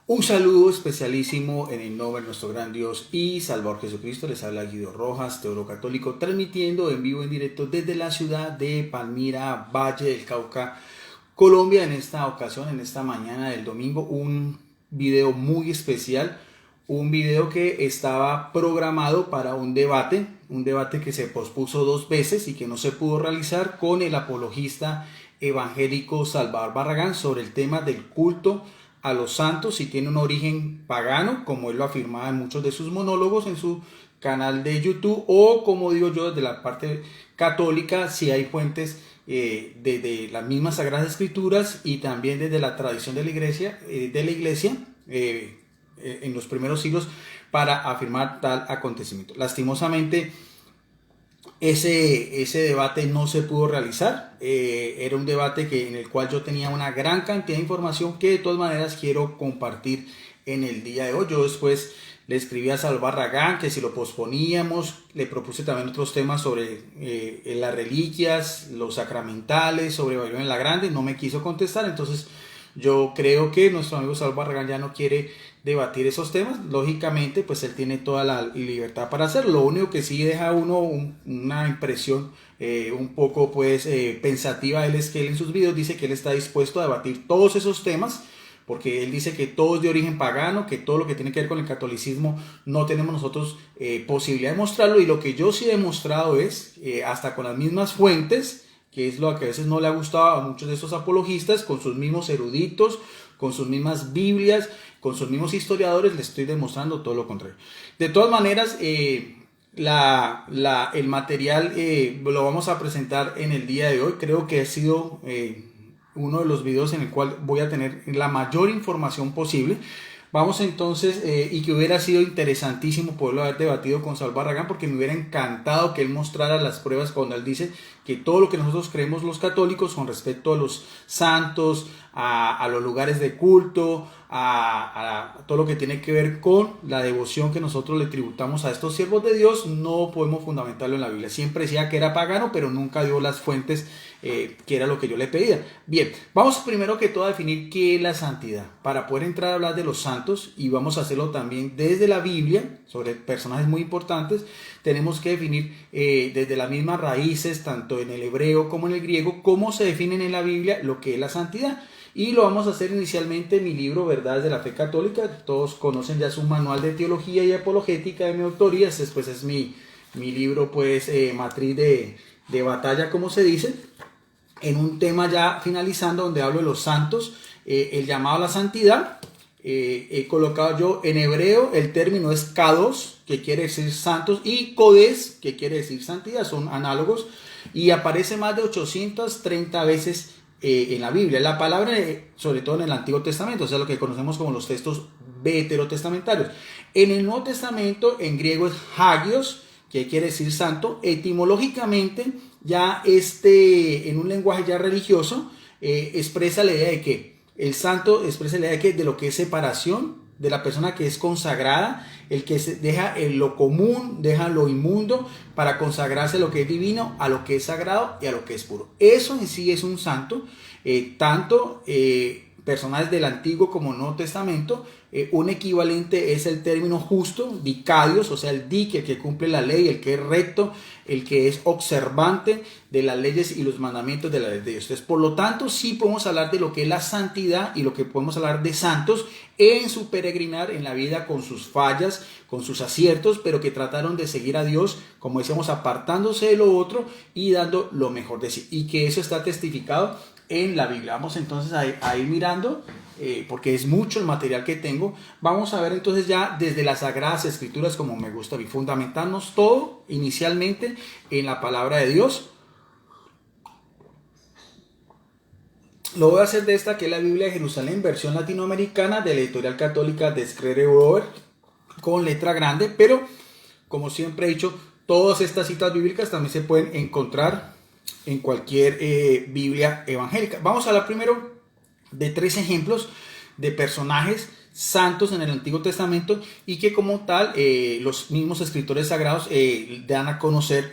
Un saludo especialísimo en el nombre de nuestro gran Dios y Salvador Jesucristo. Les habla Guido Rojas, teólogo católico, transmitiendo en vivo en directo desde la ciudad de Palmira, Valle del Cauca, Colombia. En esta ocasión, en esta mañana del domingo, un video muy especial, un video que estaba programado para un debate que se pospuso 2 veces y que no se pudo realizar, con el apologista evangélico Salvador Barragán, sobre el tema del culto a los santos, si tiene un origen pagano, como él lo afirmaba en muchos de sus monólogos en su canal de YouTube, o como digo yo, desde la parte católica, si hay fuentes desde las mismas Sagradas Escrituras y también desde la tradición de la iglesia, en los primeros siglos, para afirmar tal acontecimiento. Lastimosamente, ese debate no se pudo realizar. Era un debate en el cual yo tenía una gran cantidad de información que de todas maneras quiero compartir en el día de hoy. Yo después le escribí a Salvador Barragán que si lo posponíamos, le propuse también otros temas sobre las reliquias, los sacramentales, sobre Babilonia la Grande. No me quiso contestar, entonces yo creo que nuestro amigo Salvador Barragán ya no quiere debatir esos temas. Lógicamente, pues él tiene toda la libertad para hacerlo. Lo único que sí deja uno una impresión un poco pensativa él, es que él en sus videos dice que él está dispuesto a debatir todos esos temas, porque él dice que todo es de origen pagano, que todo lo que tiene que ver con el catolicismo no tenemos nosotros posibilidad de mostrarlo, y lo que yo sí he demostrado es, hasta con las mismas fuentes, que es lo que a veces no le ha gustado a muchos de estos apologistas, con sus mismos eruditos, con sus mismas Biblias, con sus mismos historiadores, les estoy demostrando todo lo contrario. De todas maneras, el material lo vamos a presentar en el día de hoy. Creo que ha sido uno de los videos en el cual voy a tener la mayor información posible. Vamos entonces, y que hubiera sido interesantísimo poderlo haber debatido con Salvador Barragán, porque me hubiera encantado que él mostrara las pruebas cuando él dice que todo lo que nosotros creemos los católicos con respecto a los santos, a los lugares de culto, a todo lo que tiene que ver con la devoción que nosotros le tributamos a estos siervos de Dios, no podemos fundamentarlo en la Biblia. Siempre decía que era pagano, pero nunca dio las fuentes que era lo que yo le pedía. Bien, vamos primero que todo a definir qué es la santidad, para poder entrar a hablar de los santos, y vamos a hacerlo también desde la Biblia, sobre personajes muy importantes. Tenemos que definir desde las mismas raíces, tanto en el hebreo como en el griego, cómo se definen en la Biblia lo que es la santidad. Y lo vamos a hacer inicialmente en mi libro Verdades de la Fe Católica. Todos conocen ya su manual de teología y apologética de mi autoría. Después es mi libro, matriz de batalla, como se dice, en un tema ya finalizando, donde hablo de los santos, el llamado a la santidad. He colocado yo en hebreo, el término es kados, que quiere decir santos, y kodes, que quiere decir santidad, son análogos, y aparece más de 830 veces en la Biblia. La palabra, sobre todo en el Antiguo Testamento, o sea, lo que conocemos como los textos veterotestamentarios. En el Nuevo Testamento, en griego es hagios, que quiere decir santo. Etimológicamente, ya en un lenguaje ya religioso, expresa la idea de que el santo expresa la idea de lo que es separación, de la persona que es consagrada, el que deja lo común, deja lo inmundo para consagrarse a lo que es divino, a lo que es sagrado y a lo que es puro. Eso en sí es un santo. Tanto personajes del Antiguo como Nuevo Testamento, un equivalente es el término justo, dicadios, o sea, el dique, el que cumple la ley, el que es recto, el que es observante de las leyes y los mandamientos de la ley de Dios. Entonces, por lo tanto, sí podemos hablar de lo que es la santidad y lo que podemos hablar de santos en su peregrinar en la vida, con sus fallas, con sus aciertos, pero que trataron de seguir a Dios, como decíamos, apartándose de lo otro y dando lo mejor de sí, y que eso está testificado en la Biblia. Vamos entonces a ir mirando, porque es mucho el material que tengo. Vamos a ver entonces ya desde las Sagradas Escrituras, como me gusta, y fundamentarnos todo inicialmente en la palabra de Dios. Lo voy a hacer de esta, que es la Biblia de Jerusalén, versión latinoamericana, de la editorial católica de Screre Brothers, con letra grande, pero como siempre he dicho, todas estas citas bíblicas también se pueden encontrar en cualquier Biblia evangélica. Vamos a hablar primero de 3 ejemplos de personajes santos en el Antiguo Testamento, y que como tal los mismos escritores sagrados dan a conocer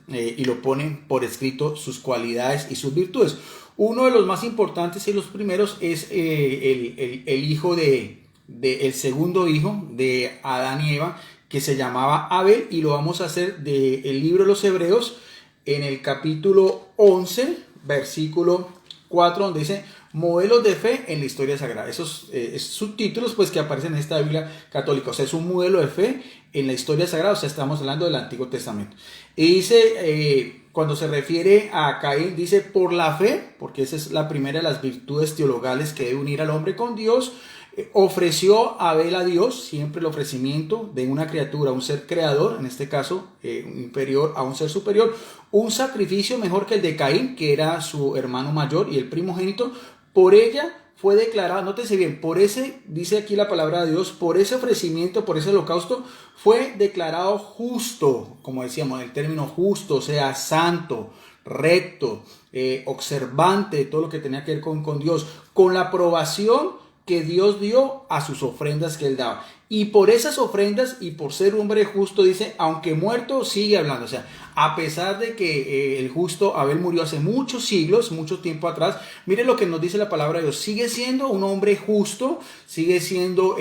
y lo ponen por escrito, sus cualidades y sus virtudes. Uno de los más importantes y los primeros es el hijo de del segundo hijo de Adán y Eva, que se llamaba Abel, y lo vamos a hacer del libro de los Hebreos en el capítulo 11, versículo 4, donde dice modelos de fe en la historia sagrada. Esos subtítulos pues que aparecen en esta Biblia católica, o sea, es un modelo de fe en la historia sagrada, o sea, estamos hablando del Antiguo Testamento. Y dice, cuando se refiere a Caín, dice por la fe, porque esa es la primera de las virtudes teologales que debe unir al hombre con Dios, ofreció Abel a Dios, siempre el ofrecimiento de una criatura, un ser creador, en este caso inferior a un ser superior, un sacrificio mejor que el de Caín, que era su hermano mayor y el primogénito. Por ella fue declarada, nótese bien, por ese, dice aquí la palabra de Dios, por ese ofrecimiento, por ese holocausto, fue declarado justo, como decíamos, el término justo, o sea, santo, recto, observante, todo lo que tenía que ver con Dios, con la aprobación que Dios dio a sus ofrendas que él daba. Y por esas ofrendas y por ser un hombre justo, dice, aunque muerto, sigue hablando. O sea, a pesar de que el justo Abel murió hace muchos siglos, mucho tiempo atrás, mire lo que nos dice la palabra de Dios. Sigue siendo un hombre justo, sigue siendo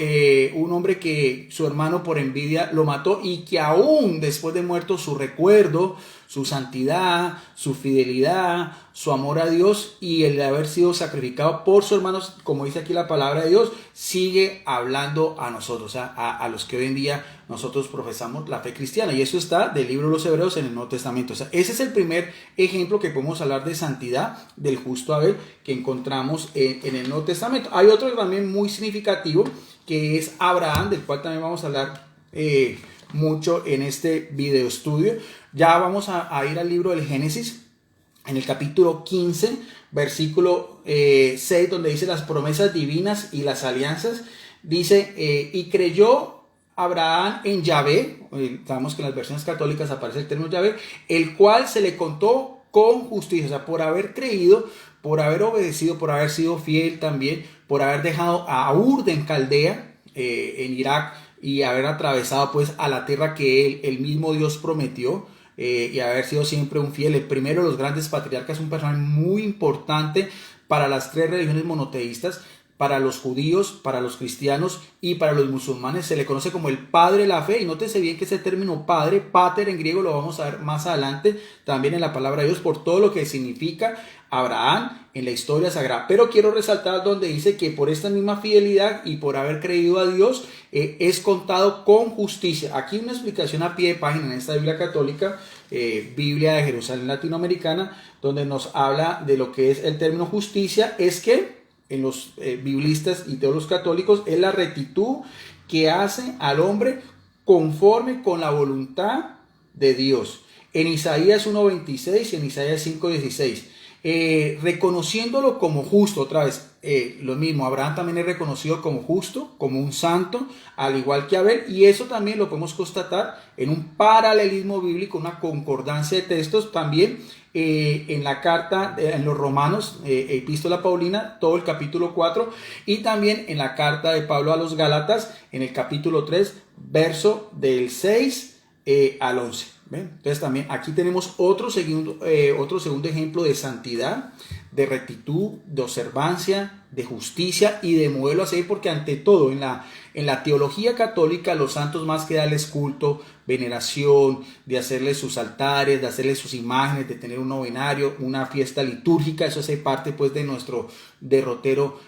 un hombre que su hermano por envidia lo mató, y que aún después de muerto su recuerdo, su santidad, su fidelidad, su amor a Dios y el de haber sido sacrificado por sus hermanos, como dice aquí la palabra de Dios, sigue hablando a nosotros, a los que hoy en día nosotros profesamos la fe cristiana. Y eso está del libro de los Hebreos en el Nuevo Testamento. O sea, ese es el primer ejemplo que podemos hablar de santidad del justo Abel que encontramos en el Nuevo Testamento. Hay otro también muy significativo, que es Abraham, del cual también vamos a hablar mucho en este video estudio. Ya vamos a ir al libro del Génesis, en el capítulo 15, versículo 6, donde dice las promesas divinas y las alianzas. Dice, y creyó Abraham en Yahvé, sabemos que en las versiones católicas aparece el término Yahvé, el cual se le contó con justicia, o sea, por haber creído, por haber obedecido, por haber sido fiel también, por haber dejado a Ur de en Caldea, en Irak, y haber atravesado pues a la tierra que el mismo Dios prometió, y haber sido siempre un fiel, el primero de los grandes patriarcas, un personaje muy importante para las tres religiones monoteístas, para los judíos, para los cristianos y para los musulmanes. Se le conoce como el padre de la fe, y nótese bien que ese término padre, pater en griego, lo vamos a ver más adelante también en la palabra de Dios, por todo lo que significa Abraham en la historia sagrada. Pero quiero resaltar donde dice que por esta misma fidelidad y por haber creído a Dios, es contado con justicia. Aquí una explicación a pie de página en esta Biblia católica, Biblia de Jerusalén Latinoamericana, donde nos habla de lo que es el término justicia. Es que en los biblistas y teólogos católicos es la rectitud que hace al hombre conforme con la voluntad de Dios. En Isaías 1:26 y en Isaías 5:16, reconociéndolo como justo. Otra vez, lo mismo, Abraham también es reconocido como justo, como un santo, al igual que Abel, y eso también lo podemos constatar en un paralelismo bíblico, una concordancia de textos también en la carta, en los Romanos, epístola paulina, todo el capítulo 4, y también en la carta de Pablo a los Gálatas, en el capítulo 3, verso del 6 al 11. ¿Ven? Entonces también aquí tenemos otro segundo ejemplo de santidad, de rectitud, de observancia, de justicia y de modelo a seguir, porque ante todo en la teología católica los santos, más que darles culto, veneración, de hacerles sus altares, de hacerles sus imágenes, de tener un novenario, una fiesta litúrgica, eso hace parte pues de nuestro derrotero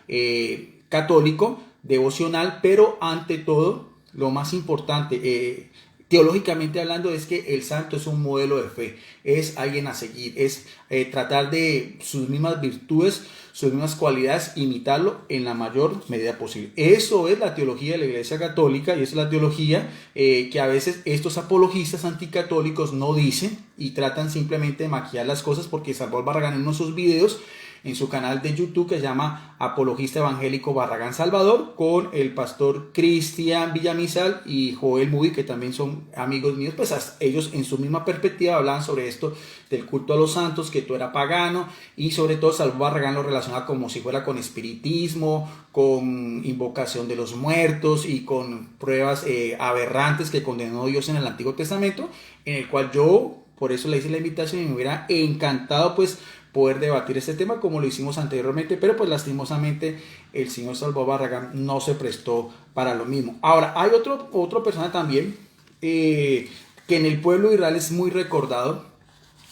católico, devocional, pero ante todo lo más importante, teológicamente hablando, es que el santo es un modelo de fe, es alguien a seguir, es tratar de sus mismas virtudes, sus mismas cualidades, imitarlo en la mayor medida posible. Eso es la teología de la Iglesia Católica, y es la teología que a veces estos apologistas anticatólicos no dicen y tratan simplemente de maquillar las cosas, porque Salvador Barragán en uno de sus videos en su canal de YouTube, que se llama Apologista Evangélico Barragán Salvador, con el pastor Cristian Villamizar y Joel Muy, que también son amigos míos, pues ellos en su misma perspectiva hablaban sobre esto del culto a los santos, que todo era pagano, y sobre todo Salvador Barragán lo relaciona como si fuera con espiritismo, con invocación de los muertos y con pruebas aberrantes que condenó Dios en el Antiguo Testamento, en el cual yo, por eso le hice la invitación, y me hubiera encantado pues poder debatir este tema como lo hicimos anteriormente, pero pues lastimosamente el señor Salvador Barragán no se prestó para lo mismo. Ahora, hay otro persona también que en el pueblo de Israel es muy recordado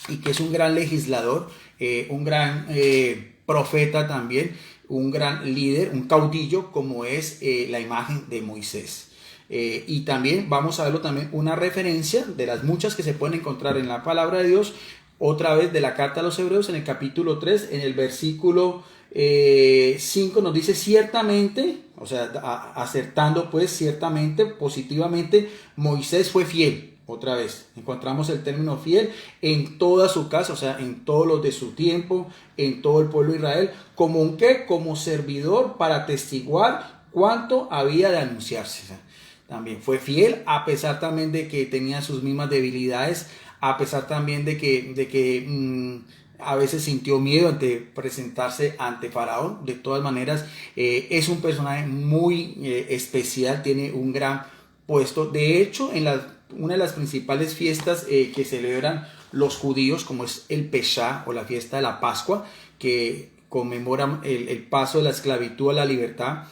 y que es un gran legislador, un gran profeta también, un gran líder, un caudillo, como es la imagen de Moisés. Y también vamos a verlo también una referencia de las muchas que se pueden encontrar en la palabra de Dios, otra vez de la carta a los Hebreos en el capítulo 3, en el versículo 5 nos dice ciertamente, o sea, acertando pues ciertamente, positivamente, Moisés fue fiel. Otra vez, encontramos el término fiel en toda su casa, o sea, en todos los de su tiempo, en todo el pueblo de Israel, como un qué, como servidor para atestiguar cuánto había de anunciarse. O sea, también fue fiel, a pesar también de que tenía sus mismas debilidades, a pesar también de que a veces sintió miedo ante presentarse ante Faraón. De todas maneras, es un personaje muy especial, tiene un gran puesto. De hecho, en una de las principales fiestas que celebran los judíos, como es el Pesá o la fiesta de la Pascua, que conmemoran el paso de la esclavitud a la libertad,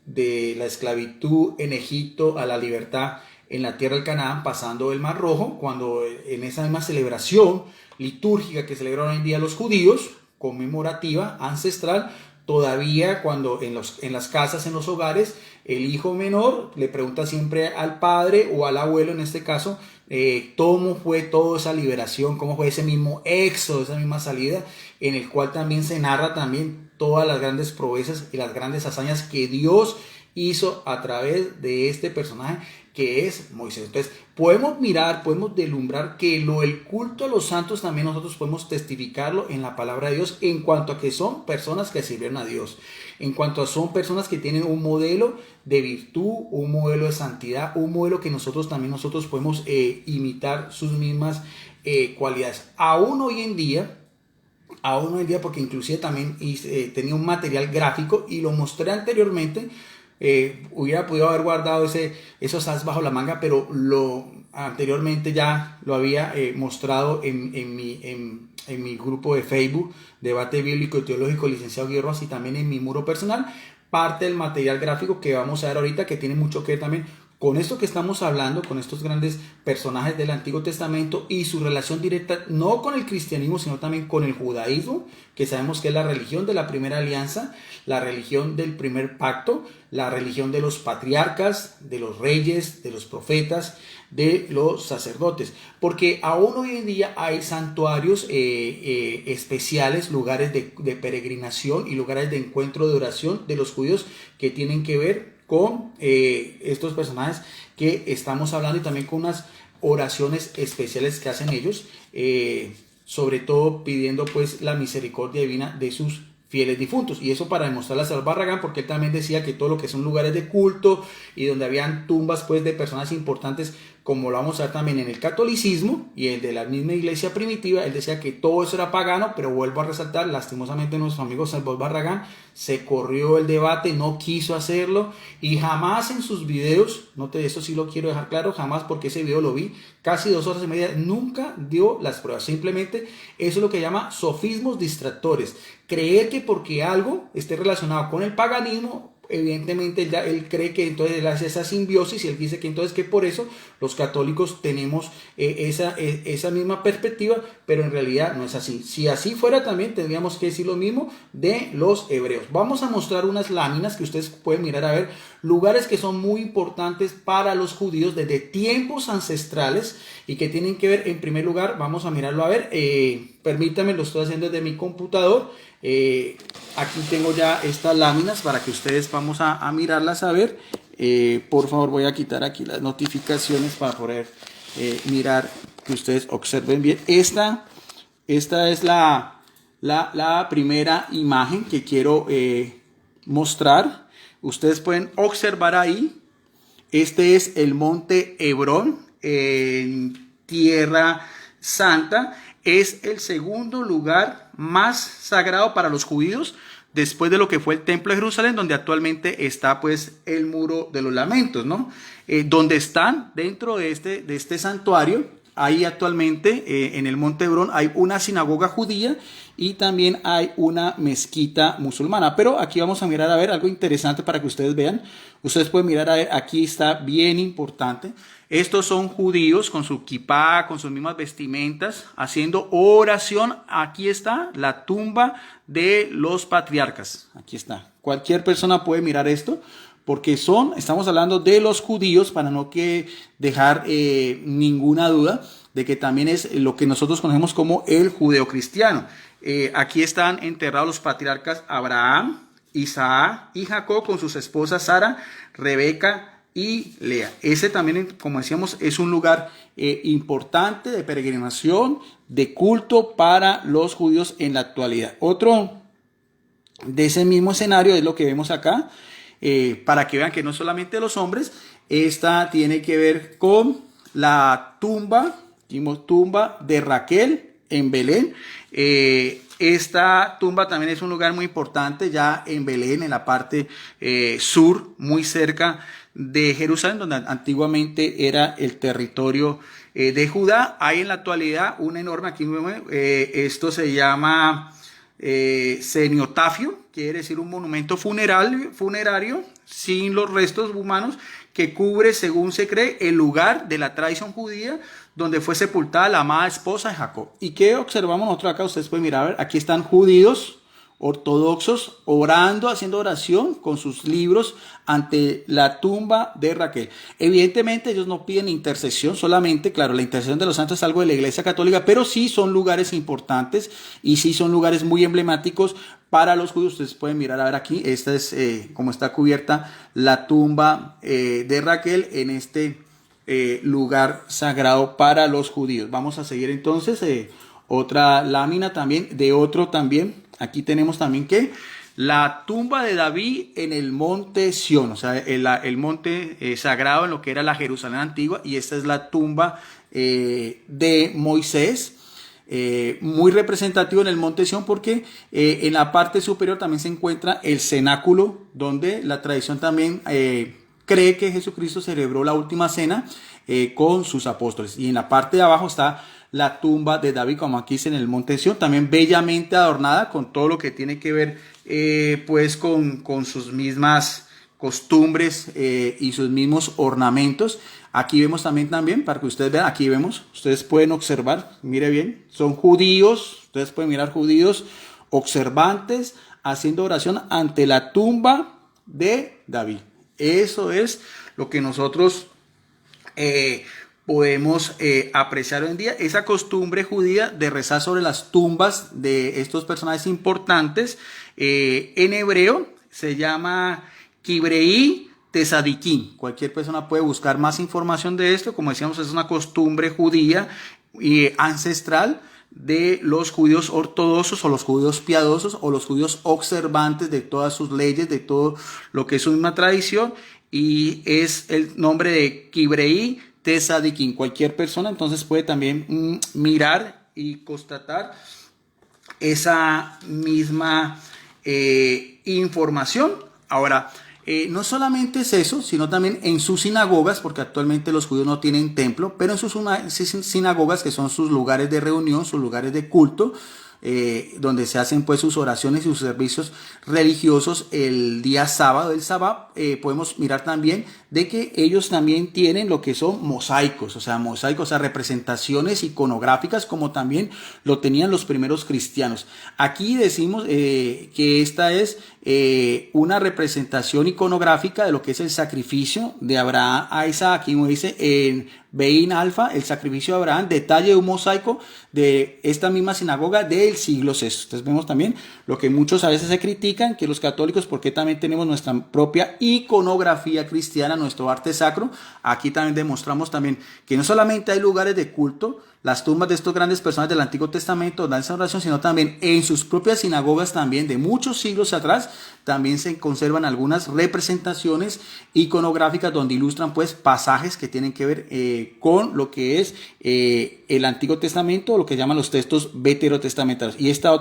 de la esclavitud en Egipto a la libertad en la tierra del Canaán, pasando el Mar Rojo, cuando en esa misma celebración litúrgica que celebran hoy en día los judíos, conmemorativa, ancestral, todavía cuando en las casas, en los hogares, el hijo menor le pregunta siempre al padre o al abuelo en este caso, cómo fue toda esa liberación, cómo fue ese mismo éxodo, esa misma salida, en el cual también se narra también todas las grandes proezas y las grandes hazañas que Dios hizo a través de este personaje que es Moisés. Entonces podemos mirar, podemos deslumbrar que el culto a los santos también nosotros podemos testificarlo en la palabra de Dios, en cuanto a que son personas que sirvieron a Dios, en cuanto a son personas que tienen un modelo de virtud, un modelo de santidad, un modelo que nosotros podemos imitar sus mismas cualidades. Aún hoy en día, porque inclusive también tenía un material gráfico y lo mostré anteriormente. Hubiera podido haber guardado esos as bajo la manga, pero anteriormente ya lo había mostrado en mi grupo de Facebook, Debate Bíblico y Teológico Licenciado Guillermo, así también en mi muro personal, parte del material gráfico que vamos a ver ahorita, que tiene mucho que ver también con esto que estamos hablando, con estos grandes personajes del Antiguo Testamento y su relación directa, no con el cristianismo, sino también con el judaísmo, que sabemos que es la religión de la primera alianza, la religión del primer pacto, la religión de los patriarcas, de los reyes, de los profetas, de los sacerdotes. Porque aún hoy en día hay santuarios especiales, lugares de peregrinación y lugares de encuentro de oración de los judíos que tienen que ver con estos personajes que estamos hablando, y también con unas oraciones especiales que hacen ellos, sobre todo pidiendo pues la misericordia divina de sus fieles difuntos. Y eso para demostrarle a Salvador Barragán, porque él también decía que todo lo que son lugares de culto y donde habían tumbas pues de personas importantes, como lo vamos a ver también en el catolicismo y el de la misma iglesia primitiva, él decía que todo eso era pagano. Pero vuelvo a resaltar, lastimosamente nuestro amigo Salvador Barragán se corrió el debate, no quiso hacerlo, y jamás en sus videos, note, eso sí lo quiero dejar claro, jamás, porque ese video lo vi casi 2 horas y media, nunca dio las pruebas. Simplemente eso es lo que llama sofismos distractores, creer que porque algo esté relacionado con el paganismo, evidentemente él cree que entonces él hace esa simbiosis, y él dice que entonces que por eso los católicos tenemos esa misma perspectiva, pero en realidad no es así. Si así fuera, también tendríamos que decir lo mismo de los hebreos. Vamos a mostrar unas láminas que ustedes pueden mirar a ver, lugares que son muy importantes para los judíos desde tiempos ancestrales y que tienen que ver, en primer lugar, vamos a mirarlo a ver, permítanme, lo estoy haciendo desde mi computador. Aquí tengo ya estas láminas para que ustedes vamos a mirarlas a ver. Por favor, voy a quitar aquí las notificaciones para poder mirar, que ustedes observen bien. Esta es la primera imagen que quiero mostrar. Ustedes pueden observar ahí. Este es el monte Hebrón en Tierra Santa. Es el segundo lugar más sagrado para los judíos, después de lo que fue el Templo de Jerusalén, donde actualmente está pues el Muro de los Lamentos, ¿no? Donde están dentro de este santuario, ahí actualmente en el Monte Hebrón hay una sinagoga judía y también hay una mezquita musulmana. Pero aquí vamos a mirar a ver algo interesante para que ustedes vean. Ustedes pueden mirar a ver, aquí está bien importante. Estos son judíos con su kipá, con sus mismas vestimentas, haciendo oración. Aquí está la tumba de los patriarcas. Aquí está. Cualquier persona puede mirar esto, porque estamos hablando de los judíos, para no dejar ninguna duda de que también es lo que nosotros conocemos como el judeocristiano. Aquí están enterrados los patriarcas Abraham, Isaac y Jacob con sus esposas Sara, Rebeca y Lea. Ese también, como decíamos, es un lugar importante de peregrinación, de culto para los judíos en la actualidad. Otro de ese mismo escenario es lo que vemos acá, para que vean que no solamente los hombres. Esta tiene que ver con la tumba de Raquel en Belén. Esta tumba también es un lugar muy importante ya en Belén, en la parte sur, muy cerca de Jerusalén, donde antiguamente era el territorio de Judá. Hay en la actualidad una enorme, aquí esto se llama cenotafio, quiere decir un monumento funerario sin los restos humanos, que cubre, según se cree, el lugar de la tradición judía donde fue sepultada la amada esposa de Jacob. ¿Y qué observamos nosotros acá? Ustedes pueden mirar, aquí están judíos ortodoxos orando, haciendo oración con sus libros ante la tumba de Raquel. Evidentemente ellos no piden intercesión solamente, claro, la intercesión de los santos es algo de la Iglesia Católica, pero sí son lugares importantes y sí son lugares muy emblemáticos para los judíos. Ustedes pueden mirar a ver aquí, esta es como está cubierta la tumba de Raquel en este lugar sagrado para los judíos. Vamos a seguir entonces otra lámina también de otro también. Aquí tenemos también que la tumba de David en el monte Sión, o sea, el monte sagrado en lo que era la Jerusalén antigua, y esta es la tumba de Moisés, muy representativo en el monte Sión, porque en la parte superior también se encuentra el cenáculo, donde la tradición también cree que Jesucristo celebró la última cena con sus apóstoles, y en la parte de abajo está la tumba de David, como aquí dice en el monte Sión, también bellamente adornada con todo lo que tiene que ver pues con sus mismas costumbres y sus mismos ornamentos. Aquí vemos también, para que ustedes vean, aquí vemos, ustedes pueden observar, mire bien, son judíos, ustedes pueden mirar judíos observantes haciendo oración ante la tumba de David. Eso es lo que nosotros podemos apreciar hoy en día, esa costumbre judía de rezar sobre las tumbas de estos personajes importantes. En hebreo se llama Kibrei Tesadikim. Cualquier persona puede buscar más información de esto. Como decíamos, es una costumbre judía y ancestral de los judíos ortodoxos o los judíos piadosos o los judíos observantes de todas sus leyes, de todo lo que es una tradición, y es el nombre de Kibrei Tesadikim. Cualquier persona entonces puede también mirar y constatar esa misma información. Ahora, no solamente es eso, sino también en sus sinagogas, porque actualmente los judíos no tienen templo, pero en sus sinagogas, que son sus lugares de reunión, sus lugares de culto, donde se hacen pues sus oraciones y sus servicios religiosos el día sábado, el sábado, podemos mirar también de que ellos también tienen lo que son mosaicos, o sea, representaciones iconográficas, como también lo tenían los primeros cristianos. Aquí decimos que esta es una representación iconográfica de lo que es el sacrificio de Abraham a Isaac. Aquí como dice en Bein Alfa, el sacrificio de Abraham, detalle de un mosaico de esta misma sinagoga del siglo VI. Entonces vemos también lo que muchos a veces se critican, que los católicos, porque también tenemos nuestra propia iconografía cristiana, nuestro arte sacro. Aquí también demostramos también que no solamente hay lugares de culto, las tumbas de estos grandes personajes del Antiguo Testamento dan esa oración, sino también en sus propias sinagogas también de muchos siglos atrás también se conservan algunas representaciones iconográficas donde ilustran pues pasajes que tienen que ver con lo que es el Antiguo Testamento, o lo que llaman los textos veterotestamentarios. Y esta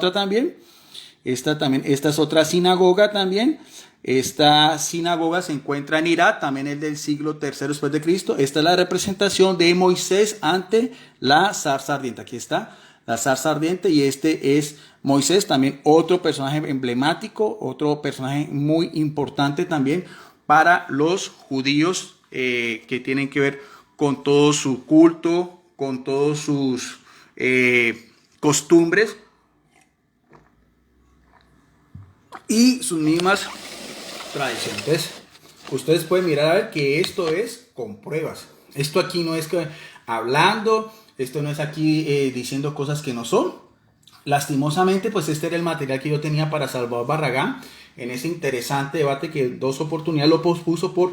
es otra sinagoga también Esta sinagoga se encuentra en Irak, también es del siglo III después de Cristo. Esta es la representación de Moisés ante la zarza ardiente. Aquí está la zarza ardiente y este es Moisés, también otro personaje emblemático, otro personaje muy importante también para los judíos que tienen que ver con todo su culto, con todos sus costumbres y sus mismas tradiciones. Entonces, ustedes pueden mirar a ver que esto es con pruebas. Esto aquí no es que hablando, esto no es aquí diciendo cosas que no son. Lastimosamente, pues este era el material que yo tenía para Salvador Barragán en ese interesante debate que dos oportunidades lo pospuso por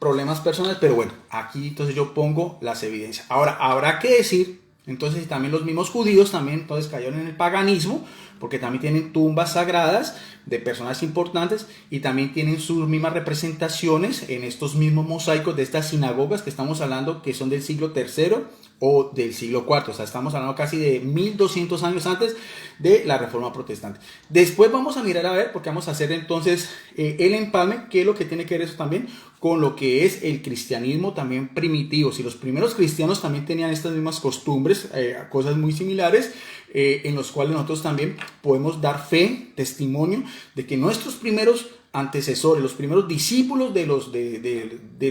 problemas personales, pero bueno, aquí entonces yo pongo las evidencias. Ahora, habrá que decir, entonces también los mismos judíos también entonces cayeron en el paganismo, porque también tienen tumbas sagradas de personas importantes y también tienen sus mismas representaciones en estos mismos mosaicos de estas sinagogas que estamos hablando que son del siglo III o del siglo IV, o sea, estamos hablando casi de 1200 años antes de la Reforma Protestante. Después vamos a mirar a ver, porque vamos a hacer entonces el empalme, qué es lo que tiene que ver eso también con lo que es el cristianismo también primitivo. Si los primeros cristianos también tenían estas mismas costumbres, cosas muy similares, en los cuales nosotros también podemos dar fe, testimonio de que nuestros primeros antecesores, los primeros discípulos de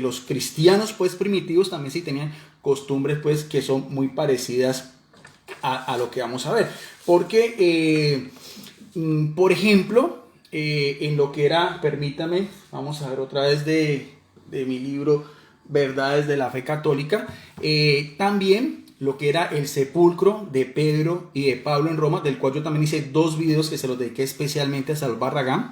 los cristianos pues primitivos también sí tenían costumbres pues que son muy parecidas a lo que vamos a ver. Porque, por ejemplo, en lo que era, permítame, vamos a ver otra vez de mi libro Verdades de la Fe Católica, también lo que era el sepulcro de Pedro y de Pablo en Roma, del cual yo también hice 2 videos que se los dediqué especialmente a Salvador Barragán.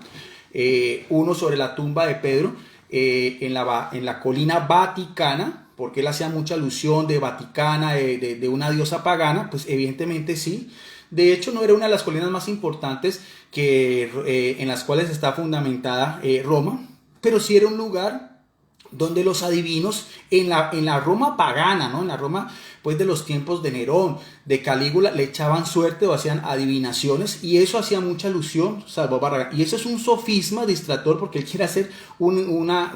Uno sobre la tumba de Pedro en la colina Vaticana, porque él hacía mucha alusión de Vaticana, de una diosa pagana, pues evidentemente sí. De hecho, no era una de las colinas más importantes en las cuales está fundamentada Roma, pero sí era un lugar donde los adivinos en la Roma pagana, ¿no? En la Roma pues de los tiempos de Nerón, de Calígula, le echaban suerte o hacían adivinaciones y eso hacía mucha alusión Salvador Barragán. Y eso es un sofisma distractor porque él quiere hacer una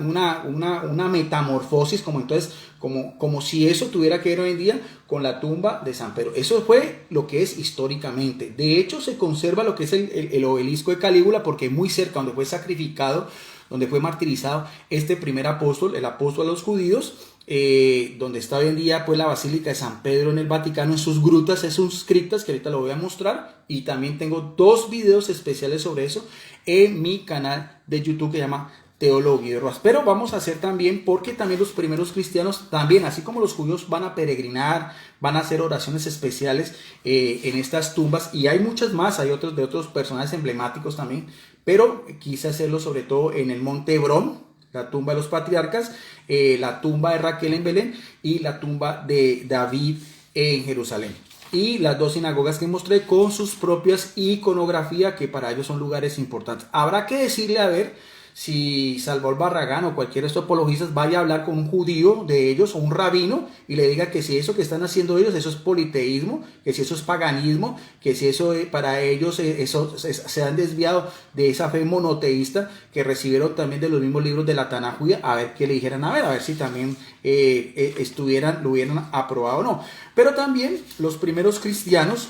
metamorfosis como si eso tuviera que ver hoy en día con la tumba de San Pedro. Eso fue lo que es históricamente. De hecho, se conserva lo que es el obelisco de Calígula porque muy cerca donde fue sacrificado, donde fue martirizado este primer apóstol, el apóstol a los judíos, donde está hoy en día pues la Basílica de San Pedro en el Vaticano, en sus grutas, en sus criptas, que ahorita lo voy a mostrar, y también tengo 2 videos especiales sobre eso en mi canal de YouTube que se llama Teólogo Guido Rojas. Pero vamos a hacer también, porque también los primeros cristianos, también así como los judíos, van a peregrinar, van a hacer oraciones especiales en estas tumbas, y hay muchas más, hay otros de otros personajes emblemáticos también, pero quise hacerlo sobre todo en el Monte Hebrón, la tumba de los patriarcas, la tumba de Raquel en Belén y la tumba de David en Jerusalén. Y las 2 sinagogas que mostré con sus propias iconografía, que para ellos son lugares importantes. Habrá que decirle a ver si Salvador Barragán o cualquiera de estos apologistas vaya a hablar con un judío de ellos o un rabino y le diga que si eso que están haciendo ellos, eso es politeísmo, que si eso es paganismo, que si eso para ellos se han desviado de esa fe monoteísta que recibieron también de los mismos libros de la Tanaj judía, a ver qué le dijeran, a ver si también lo hubieran aprobado o no. Pero también los primeros cristianos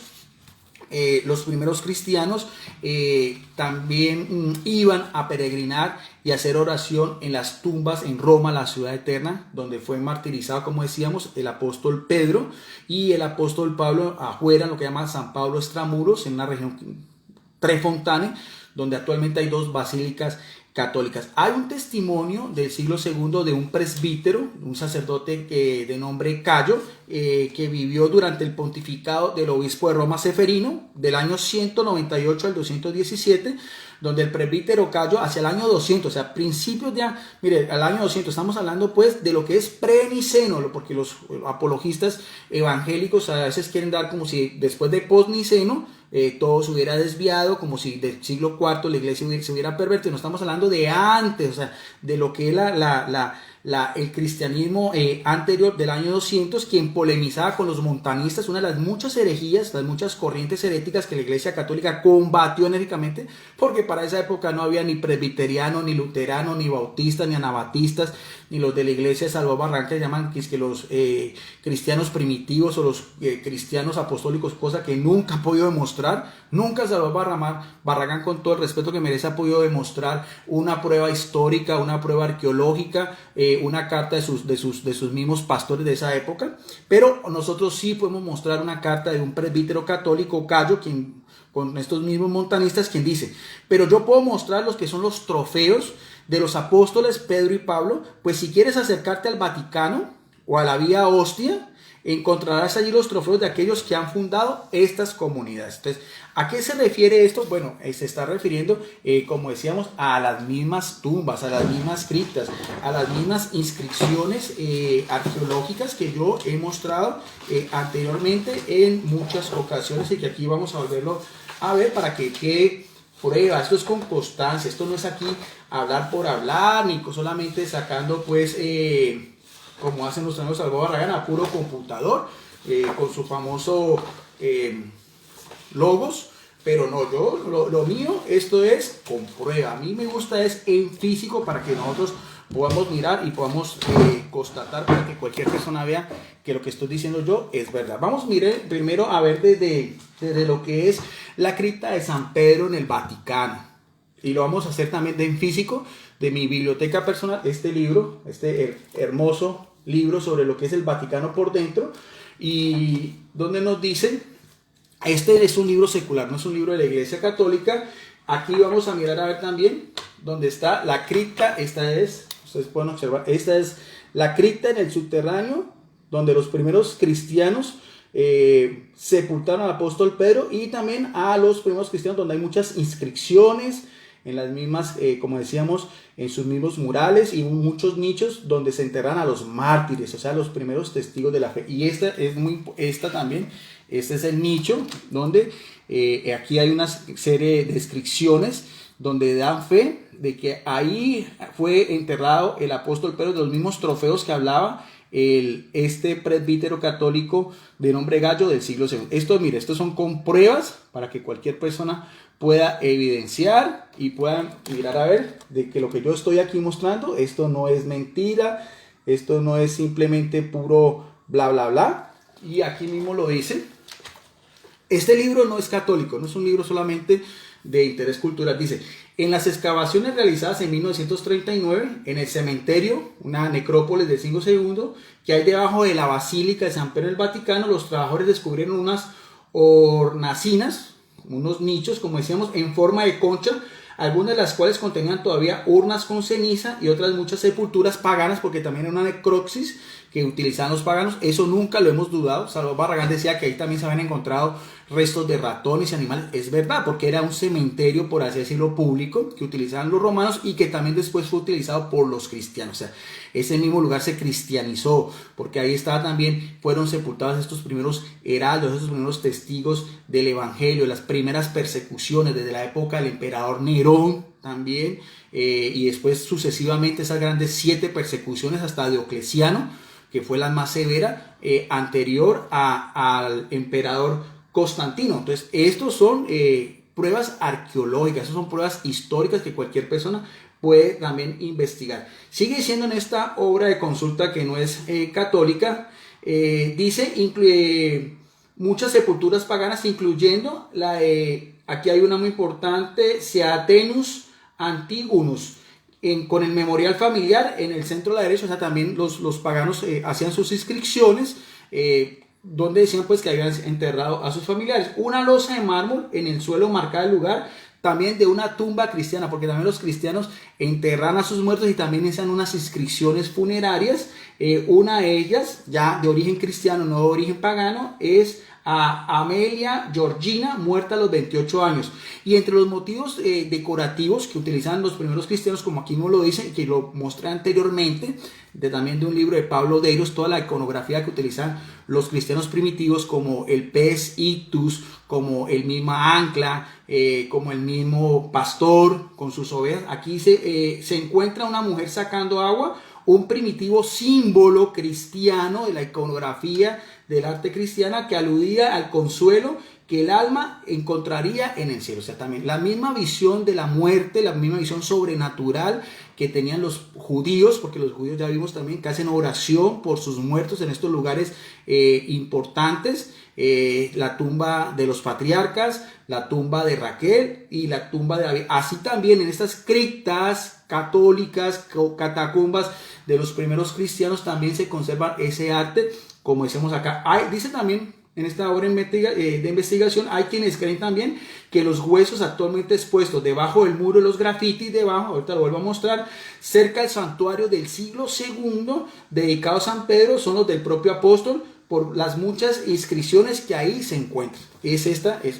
también iban a peregrinar y hacer oración en las tumbas en Roma, la ciudad eterna, donde fue martirizado, como decíamos, el apóstol Pedro y el apóstol Pablo afuera, en lo que llama San Pablo Extramuros, en una región Trefontane, donde actualmente hay 2 basílicas católicas. Hay un testimonio del siglo II de un presbítero, un sacerdote de nombre Cayo, que vivió durante el pontificado del obispo de Roma Seferino, del año 198 al 217, donde el presbítero Cayo hacia el año 200, o sea, principios de, mire, al año 200, estamos hablando pues de lo que es pre-niceno, porque los apologistas evangélicos a veces quieren dar como si después de post-niceno todo se hubiera desviado, como si del siglo IV la iglesia se hubiera pervertido. No estamos hablando de antes, o sea, de lo que es el cristianismo anterior del año 200, quien polemizaba con los montanistas, una de las muchas herejías, las muchas corrientes heréticas que la Iglesia Católica combatió enérgicamente, porque para esa época no había ni presbiteriano, ni luterano, ni bautistas, ni anabatistas, ni los de la Iglesia de Salvador Barragán, que se llaman que los cristianos primitivos o los cristianos apostólicos, cosa que nunca ha podido demostrar. Nunca Salvador Barragán, con todo el respeto que merece, ha podido demostrar una prueba histórica, una prueba arqueológica, una carta de sus mismos pastores de esa época. Pero nosotros sí podemos mostrar una carta de un presbítero católico, Cayo, quien, con estos mismos montanistas, quien dice: pero yo puedo mostrar los que son los trofeos de los apóstoles Pedro y Pablo, pues si quieres acercarte al Vaticano o a la Vía Hostia, encontrarás allí los trofeos de aquellos que han fundado estas comunidades. Entonces, ¿a qué se refiere esto? Bueno, se está refiriendo, como decíamos, a las mismas tumbas, a las mismas criptas, a las mismas inscripciones arqueológicas que yo he mostrado anteriormente en muchas ocasiones, y que aquí vamos a volverlo a ver para que quede prueba. Esto es con constancia, esto no es aquí hablar por hablar, ni solamente sacando pues como hacen los amigos Salvador Barragán a puro computador con su famoso logos. Pero no, yo lo mío, esto es con prueba. A mí me gusta es en físico, para que nosotros podamos mirar y podamos constatar, para que cualquier persona vea que lo que estoy diciendo yo es verdad. Vamos primero a ver desde lo que es la cripta de San Pedro en el Vaticano, y lo vamos a hacer también en físico, de mi biblioteca personal, este libro, este hermoso libro sobre lo que es el Vaticano por dentro, y donde nos dice, este es un libro secular, no es un libro de la Iglesia Católica. Aquí vamos a mirar a ver también donde está la cripta. Esta es, ustedes pueden observar, esta es la cripta en el subterráneo donde los primeros cristianos sepultaron al apóstol Pedro, y también a los primeros cristianos, donde hay muchas inscripciones en las mismas, como decíamos, en sus mismos murales, y muchos nichos donde se enterran a los mártires, o sea, los primeros testigos de la fe. Y esta también, este es el nicho donde aquí hay una serie de descripciones donde dan fe de que ahí fue enterrado el apóstol Pedro, de los mismos trofeos que hablaba este presbítero católico de nombre Gallo del siglo II. Estos son con pruebas para que cualquier persona pueda evidenciar y puedan mirar a ver de que lo que yo estoy aquí mostrando, esto no es mentira, esto no es simplemente puro bla bla bla. Y aquí mismo lo dice. Este libro no es católico, no es un libro solamente de interés cultural. Dice: en las excavaciones realizadas en 1939 en el cementerio, una necrópolis del siglo II, que hay debajo de la Basílica de San Pedro del Vaticano, los trabajadores descubrieron unas hornacinas, unos nichos, como decíamos, en forma de concha, algunas de las cuales contenían todavía urnas con ceniza, y otras muchas sepulturas paganas, porque también era una necropsis que utilizaban los paganos. Eso nunca lo hemos dudado. Salvador Barragán decía que ahí también se habían encontrado restos de ratones y animales. Es verdad, porque era un cementerio, por así decirlo, público, que utilizaban los romanos y que también después fue utilizado por los cristianos. O sea, ese mismo lugar se cristianizó, porque ahí fueron sepultados estos primeros heraldos, estos primeros testigos del evangelio, las primeras persecuciones desde la época del emperador Nerón también, y después sucesivamente esas grandes 7 persecuciones hasta Diocleciano, que fue la más severa, anterior al emperador Constantino. Entonces, estos son pruebas arqueológicas, estas son pruebas históricas que cualquier persona puede también investigar. Sigue diciendo en esta obra de consulta, que no es católica, dice, incluye muchas sepulturas paganas, incluyendo aquí hay una muy importante, Seatenus Antigunus, con el memorial familiar en el centro de la derecha. O sea, también los paganos hacían sus inscripciones, donde decían pues que habían enterrado a sus familiares. Una losa de mármol en el suelo marcaba el lugar también de una tumba cristiana, porque también los cristianos enterran a sus muertos y también hacían unas inscripciones funerarias. Una de ellas, ya de origen cristiano, no de origen pagano, es a Amelia Georgina, muerta a los 28 años. Y entre los motivos decorativos que utilizaban los primeros cristianos, como aquí no lo dice, que lo mostré anteriormente, también de un libro de Pablo Deiros, toda la iconografía que utilizan los cristianos primitivos, como el pez ictus, como el mismo ancla, como el mismo pastor con sus ovejas. Aquí se encuentra una mujer sacando agua, un primitivo símbolo cristiano de la iconografía del arte cristiana que aludía al consuelo que el alma encontraría en el cielo. O sea, también la misma visión de la muerte, la misma visión sobrenatural que tenían los judíos, porque los judíos ya vimos también que hacen oración por sus muertos en estos lugares importantes, la tumba de los patriarcas, la tumba de Raquel y la tumba de David. Así también en estas criptas católicas, catacumbas de los primeros cristianos también se conserva ese arte, como decimos acá. Dice también en esta obra de investigación, hay quienes creen también que los huesos actualmente expuestos debajo del muro de los grafitis, debajo, ahorita lo vuelvo a mostrar, cerca del santuario del siglo II, dedicado a San Pedro, son los del propio apóstol, por las muchas inscripciones que ahí se encuentran.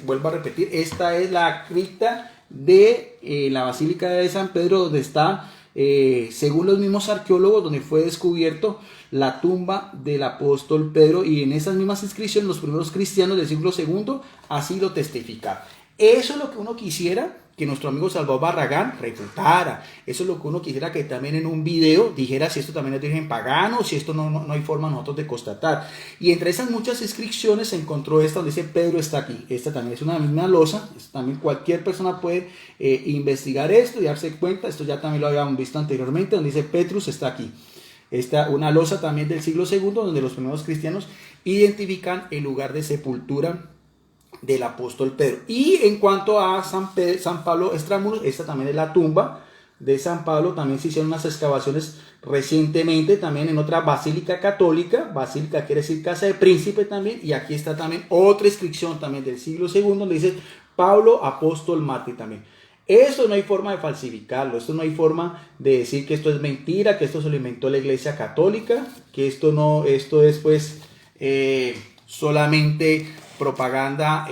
Vuelvo a repetir, esta es la cripta de la Basílica de San Pedro, donde está, según los mismos arqueólogos, donde fue descubierto la tumba del apóstol Pedro, y en esas mismas inscripciones los primeros cristianos del siglo II así lo testificaron. Eso es lo que uno quisiera que nuestro amigo Salvador Barragán refutara. Eso es lo que uno quisiera que también en un video dijera si esto también es de origen pagano, si esto no hay forma nosotros de constatar. Y entre esas muchas inscripciones se encontró esta donde dice Pedro está aquí. Esta también es una misma losa. También cualquier persona puede investigar esto y darse cuenta. Esto ya también lo habíamos visto anteriormente, donde dice Petrus está aquí. Una losa también del siglo II, donde los primeros cristianos identifican el lugar de sepultura del apóstol Pedro. Y en cuanto a San Pablo Extramuros, esta también es la tumba de San Pablo. También se hicieron unas excavaciones recientemente también en otra basílica católica. Basílica quiere decir casa de príncipe también. Y aquí está también otra inscripción también del siglo II, donde dice Pablo apóstol mártir también. Esto no hay forma de falsificarlo, esto no hay forma de decir que esto es mentira, que esto se lo inventó la Iglesia Católica, que esto es pues solamente propaganda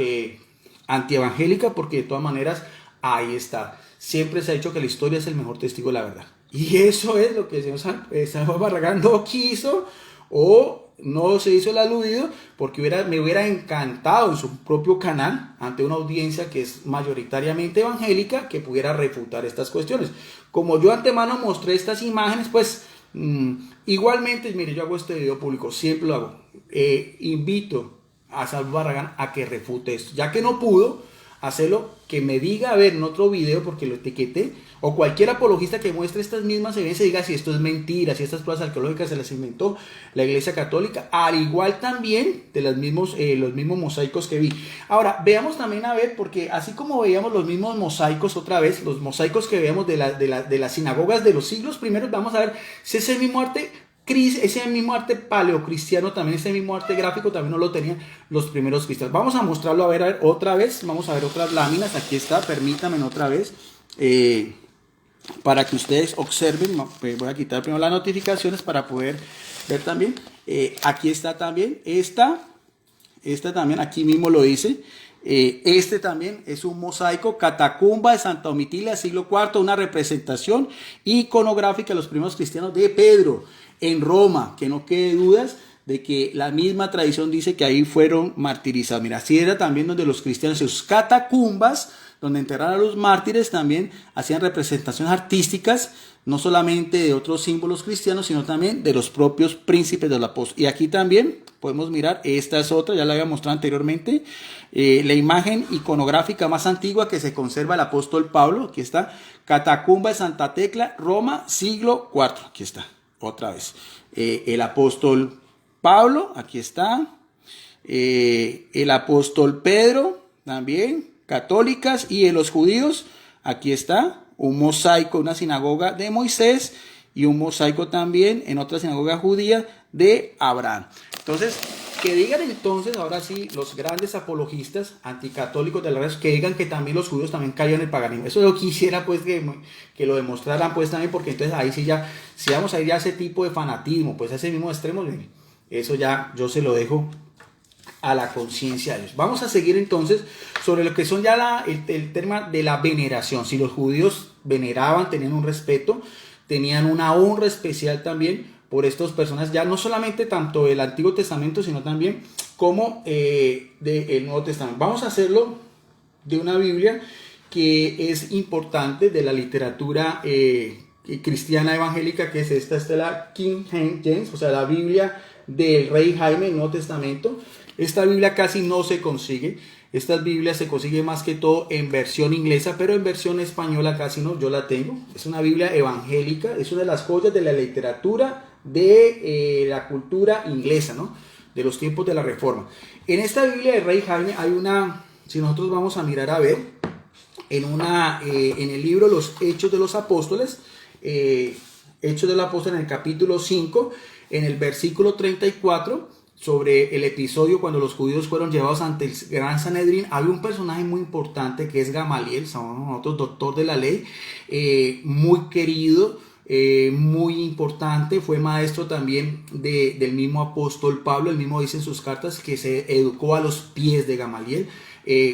antievangélica, porque de todas maneras ahí está. Siempre se ha dicho que la historia es el mejor testigo de la verdad. Y eso es lo que el señor Salvador Barragán no quiso o no se hizo el aludido, porque me hubiera encantado en su propio canal, ante una audiencia que es mayoritariamente evangélica, que pudiera refutar estas cuestiones. Como yo antemano mostré estas imágenes, pues igualmente, mire, yo hago este video público, siempre lo hago. Invito a Salvador Barragán a que refute esto, ya que no pudo hacerlo, que me diga, a ver, en otro video, porque lo etiqueté, o cualquier apologista que muestre estas mismas evidencias y diga si esto es mentira, si estas pruebas arqueológicas se las inventó la Iglesia Católica, al igual también de los mismos mosaicos que vi. Ahora, veamos también, a ver, porque así como veíamos los mismos mosaicos otra vez, los mosaicos que veíamos de las sinagogas de los siglos primeros, vamos a ver si ese mismo arte paleocristiano, también ese mismo arte gráfico también no lo tenían los primeros cristianos. Vamos a mostrarlo, a ver otra vez, vamos a ver otras láminas. Aquí está, permítanme otra vez, para que ustedes observen. Voy a quitar primero las notificaciones para poder ver también. Aquí está también, esta también, aquí mismo lo dice. Este también es un mosaico, catacumba de Santa Omitilia, siglo IV, una representación iconográfica de los primeros cristianos de Pedro en Roma, que no quede dudas de que la misma tradición dice que ahí fueron martirizados. Mira, así era también donde los cristianos, sus catacumbas, donde enterraron a los mártires, también hacían representaciones artísticas, no solamente de otros símbolos cristianos, sino también de los propios príncipes de los apóstoles. Y aquí también podemos mirar, esta es otra, ya la había mostrado anteriormente, la imagen iconográfica más antigua que se conserva el apóstol Pablo. Aquí está, catacumba de Santa Tecla, Roma, siglo IV. Aquí está, otra vez. El apóstol Pablo, aquí está. El apóstol Pedro, también, católicas, y en los judíos, aquí está, un mosaico, una sinagoga de Moisés, y un mosaico también en otra sinagoga judía de Abraham. Entonces, que digan entonces, ahora sí, los grandes apologistas anticatólicos de la red, que digan que también los judíos también caían en el paganismo. Eso yo quisiera pues que lo demostraran pues también, porque entonces ahí sí ya, si vamos a ir a ese tipo de fanatismo, pues a ese mismo extremo, eso ya yo se lo dejo a la conciencia de ellos. Vamos a seguir entonces sobre lo que son ya el tema de la veneración. Si los judíos veneraban, tenían un respeto, tenían una honra especial también por estas personas, ya no solamente tanto del Antiguo Testamento, sino también como del Nuevo Testamento. Vamos a hacerlo de una Biblia que es importante, de la literatura cristiana evangélica, que es esta es la King James, o sea, la Biblia del Rey Jaime, Nuevo Testamento. Esta Biblia casi no se consigue. Esta Biblia se consigue más que todo en versión inglesa, pero en versión española casi no. Yo la tengo. Es una Biblia evangélica. Es una de las joyas de la literatura de la cultura inglesa, ¿no? De los tiempos de la Reforma. En esta Biblia del Rey Jaime hay una, si nosotros vamos a mirar a ver, en el libro Los Hechos de los Apóstoles, Hechos del Apóstol en el capítulo 5, en el versículo 34, sobre el episodio cuando los judíos fueron llevados ante el gran Sanedrín, había un personaje muy importante que es Gamaliel, nosotros doctor de la ley, muy querido, muy importante, fue maestro también del mismo apóstol Pablo. El mismo dice en sus cartas que se educó a los pies de Gamaliel.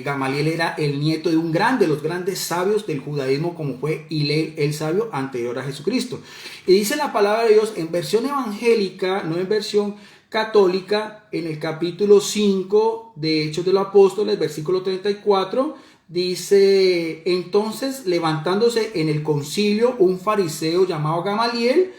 Gamaliel era el nieto de de los grandes sabios del judaísmo, como fue Hillel el sabio anterior a Jesucristo. Y dice la palabra de Dios en versión evangélica, no en versión católica, en el capítulo 5 de Hechos de los Apóstoles, versículo 34, dice: entonces, levantándose en el concilio un fariseo llamado Gamaliel,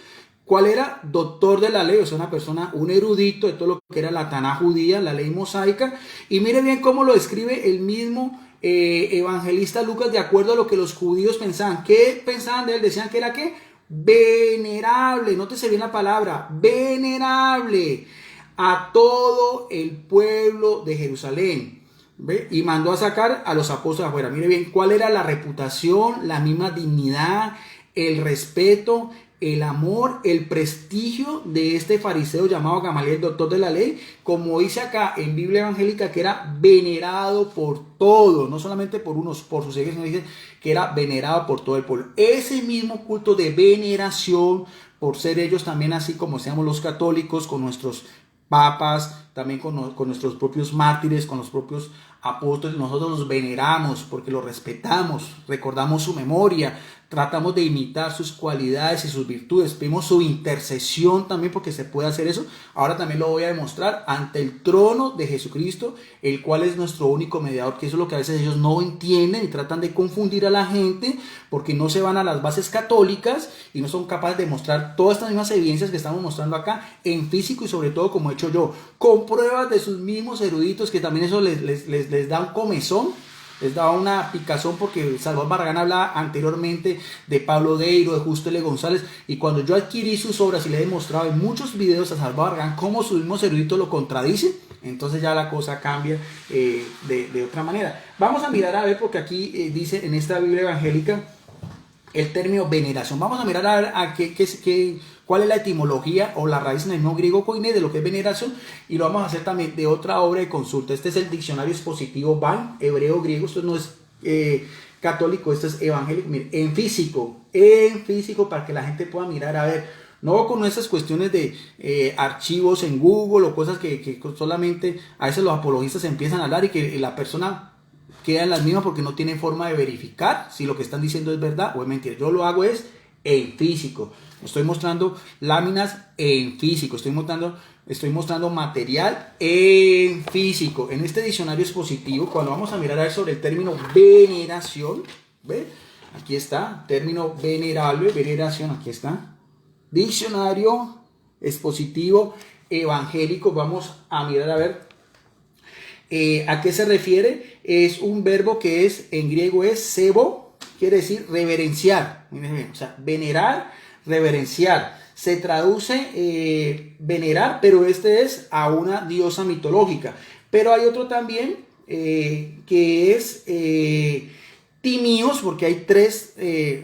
¿cuál era? Doctor de la ley, o sea, una persona, un erudito de todo lo que era la Taná judía, la ley mosaica. Y mire bien cómo lo describe el mismo evangelista Lucas, de acuerdo a lo que los judíos pensaban. ¿Qué pensaban de él? Decían que era ¿qué? Venerable, nótese bien la palabra, venerable a todo el pueblo de Jerusalén. ¿Ve? Y mandó a sacar a los apóstoles afuera. Mire bien cuál era la reputación, la misma dignidad, el respeto, el amor, el prestigio de este fariseo llamado Gamaliel, doctor de la ley, como dice acá en Biblia evangélica, que era venerado por todos, no solamente por unos, por sus seguidores, sino dice que era venerado por todo el pueblo. Ese mismo culto de veneración, por ser ellos también así como seamos los católicos, con nuestros papas, también con nuestros propios mártires, con los propios apóstoles, nosotros los veneramos porque los respetamos, recordamos su memoria, tratamos de imitar sus cualidades y sus virtudes, pedimos su intercesión también, porque se puede hacer eso. Ahora también lo voy a demostrar ante el trono de Jesucristo, el cual es nuestro único mediador, que eso es lo que a veces ellos no entienden y tratan de confundir a la gente, porque no se van a las bases católicas y no son capaces de mostrar todas estas mismas evidencias que estamos mostrando acá en físico, y sobre todo, como he hecho yo, con pruebas de sus mismos eruditos, que también eso les da un comezón, les daba una picazón, porque Salvador Barragán hablaba anteriormente de Pablo Deiro, de Justo L. González, y cuando yo adquirí sus obras y le he demostrado en muchos videos a Salvador Barragán cómo sus mismos eruditos lo contradicen, entonces ya la cosa cambia de otra manera. Vamos a mirar a ver, porque aquí dice en esta Biblia evangélica el término veneración. Vamos a mirar a ver cuál es la etimología o la raíz en el mismo griego koine de lo que es veneración, y lo vamos a hacer también de otra obra de consulta. Este es el diccionario expositivo Ban, hebreo griego. Esto no es católico, esto es evangélico. Miren, en físico, para que la gente pueda mirar a ver, no con esas cuestiones de archivos en Google o cosas que solamente a veces los apologistas empiezan a hablar y que la persona queda en las mismas porque no tiene forma de verificar si lo que están diciendo es verdad o es mentira. Yo lo hago es en físico. Estoy mostrando láminas en físico. Estoy mostrando material en físico. En este diccionario expositivo, cuando vamos a mirar a ver sobre el término veneración, ¿ve? Aquí está, término venerable, veneración, aquí está. Diccionario expositivo evangélico. Vamos a mirar a ver ¿a qué se refiere? Es un verbo que es en griego es sebo, quiere decir reverenciar. O sea, venerar, reverenciar. Se traduce venerar, pero este es a una diosa mitológica. Pero hay otro también que es timios, porque hay tres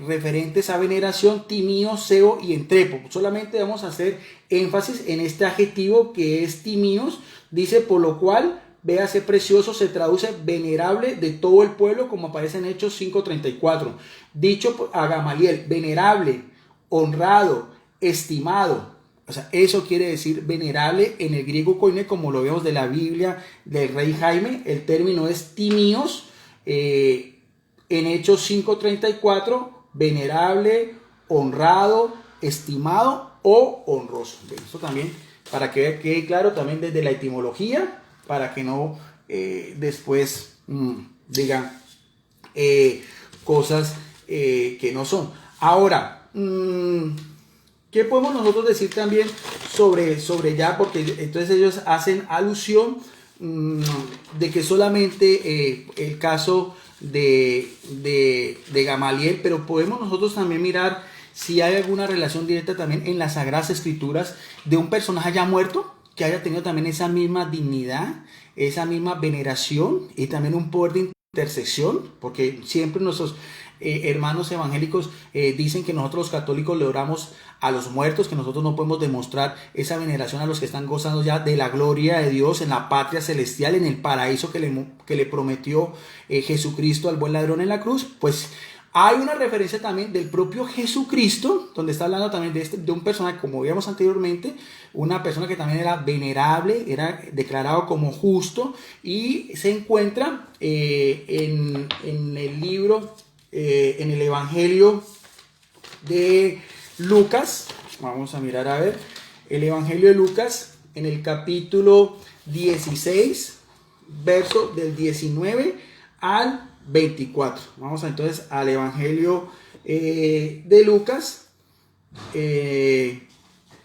referentes a veneración: timios, sebo y entrepo. Solamente vamos a hacer énfasis en este adjetivo que es timios. Dice: por lo cual, véase precioso, se traduce venerable de todo el pueblo, como aparece en Hechos 5:34. Dicho a Gamaliel, venerable, honrado, estimado. O sea, eso quiere decir venerable en el griego koine, como lo vemos de la Biblia del Rey Jaime. El término es timios. En Hechos 5:34, venerable, honrado, estimado o honroso. Esto también, para que quede claro también desde la etimología, para que no después digan cosas que no son. Ahora, ¿qué podemos nosotros decir también sobre ya? Porque entonces ellos hacen alusión de que solamente el caso de Gamaliel, pero podemos nosotros también mirar si hay alguna relación directa también en las Sagradas Escrituras de un personaje ya muerto, que haya tenido también esa misma dignidad, esa misma veneración y también un poder de intercesión, porque siempre nuestros hermanos evangélicos dicen que nosotros los católicos le oramos a los muertos, que nosotros no podemos demostrar esa veneración a los que están gozando ya de la gloria de Dios en la patria celestial, en el paraíso que le prometió Jesucristo al buen ladrón en la cruz. Pues hay una referencia también del propio Jesucristo, donde está hablando también de un personaje, como vimos anteriormente, una persona que también era venerable, era declarado como justo, y se encuentra en el libro, en el Evangelio de Lucas. Vamos a mirar a ver, el Evangelio de Lucas, en el capítulo 16, verso del 19 al 24. Vamos entonces al Evangelio de Lucas,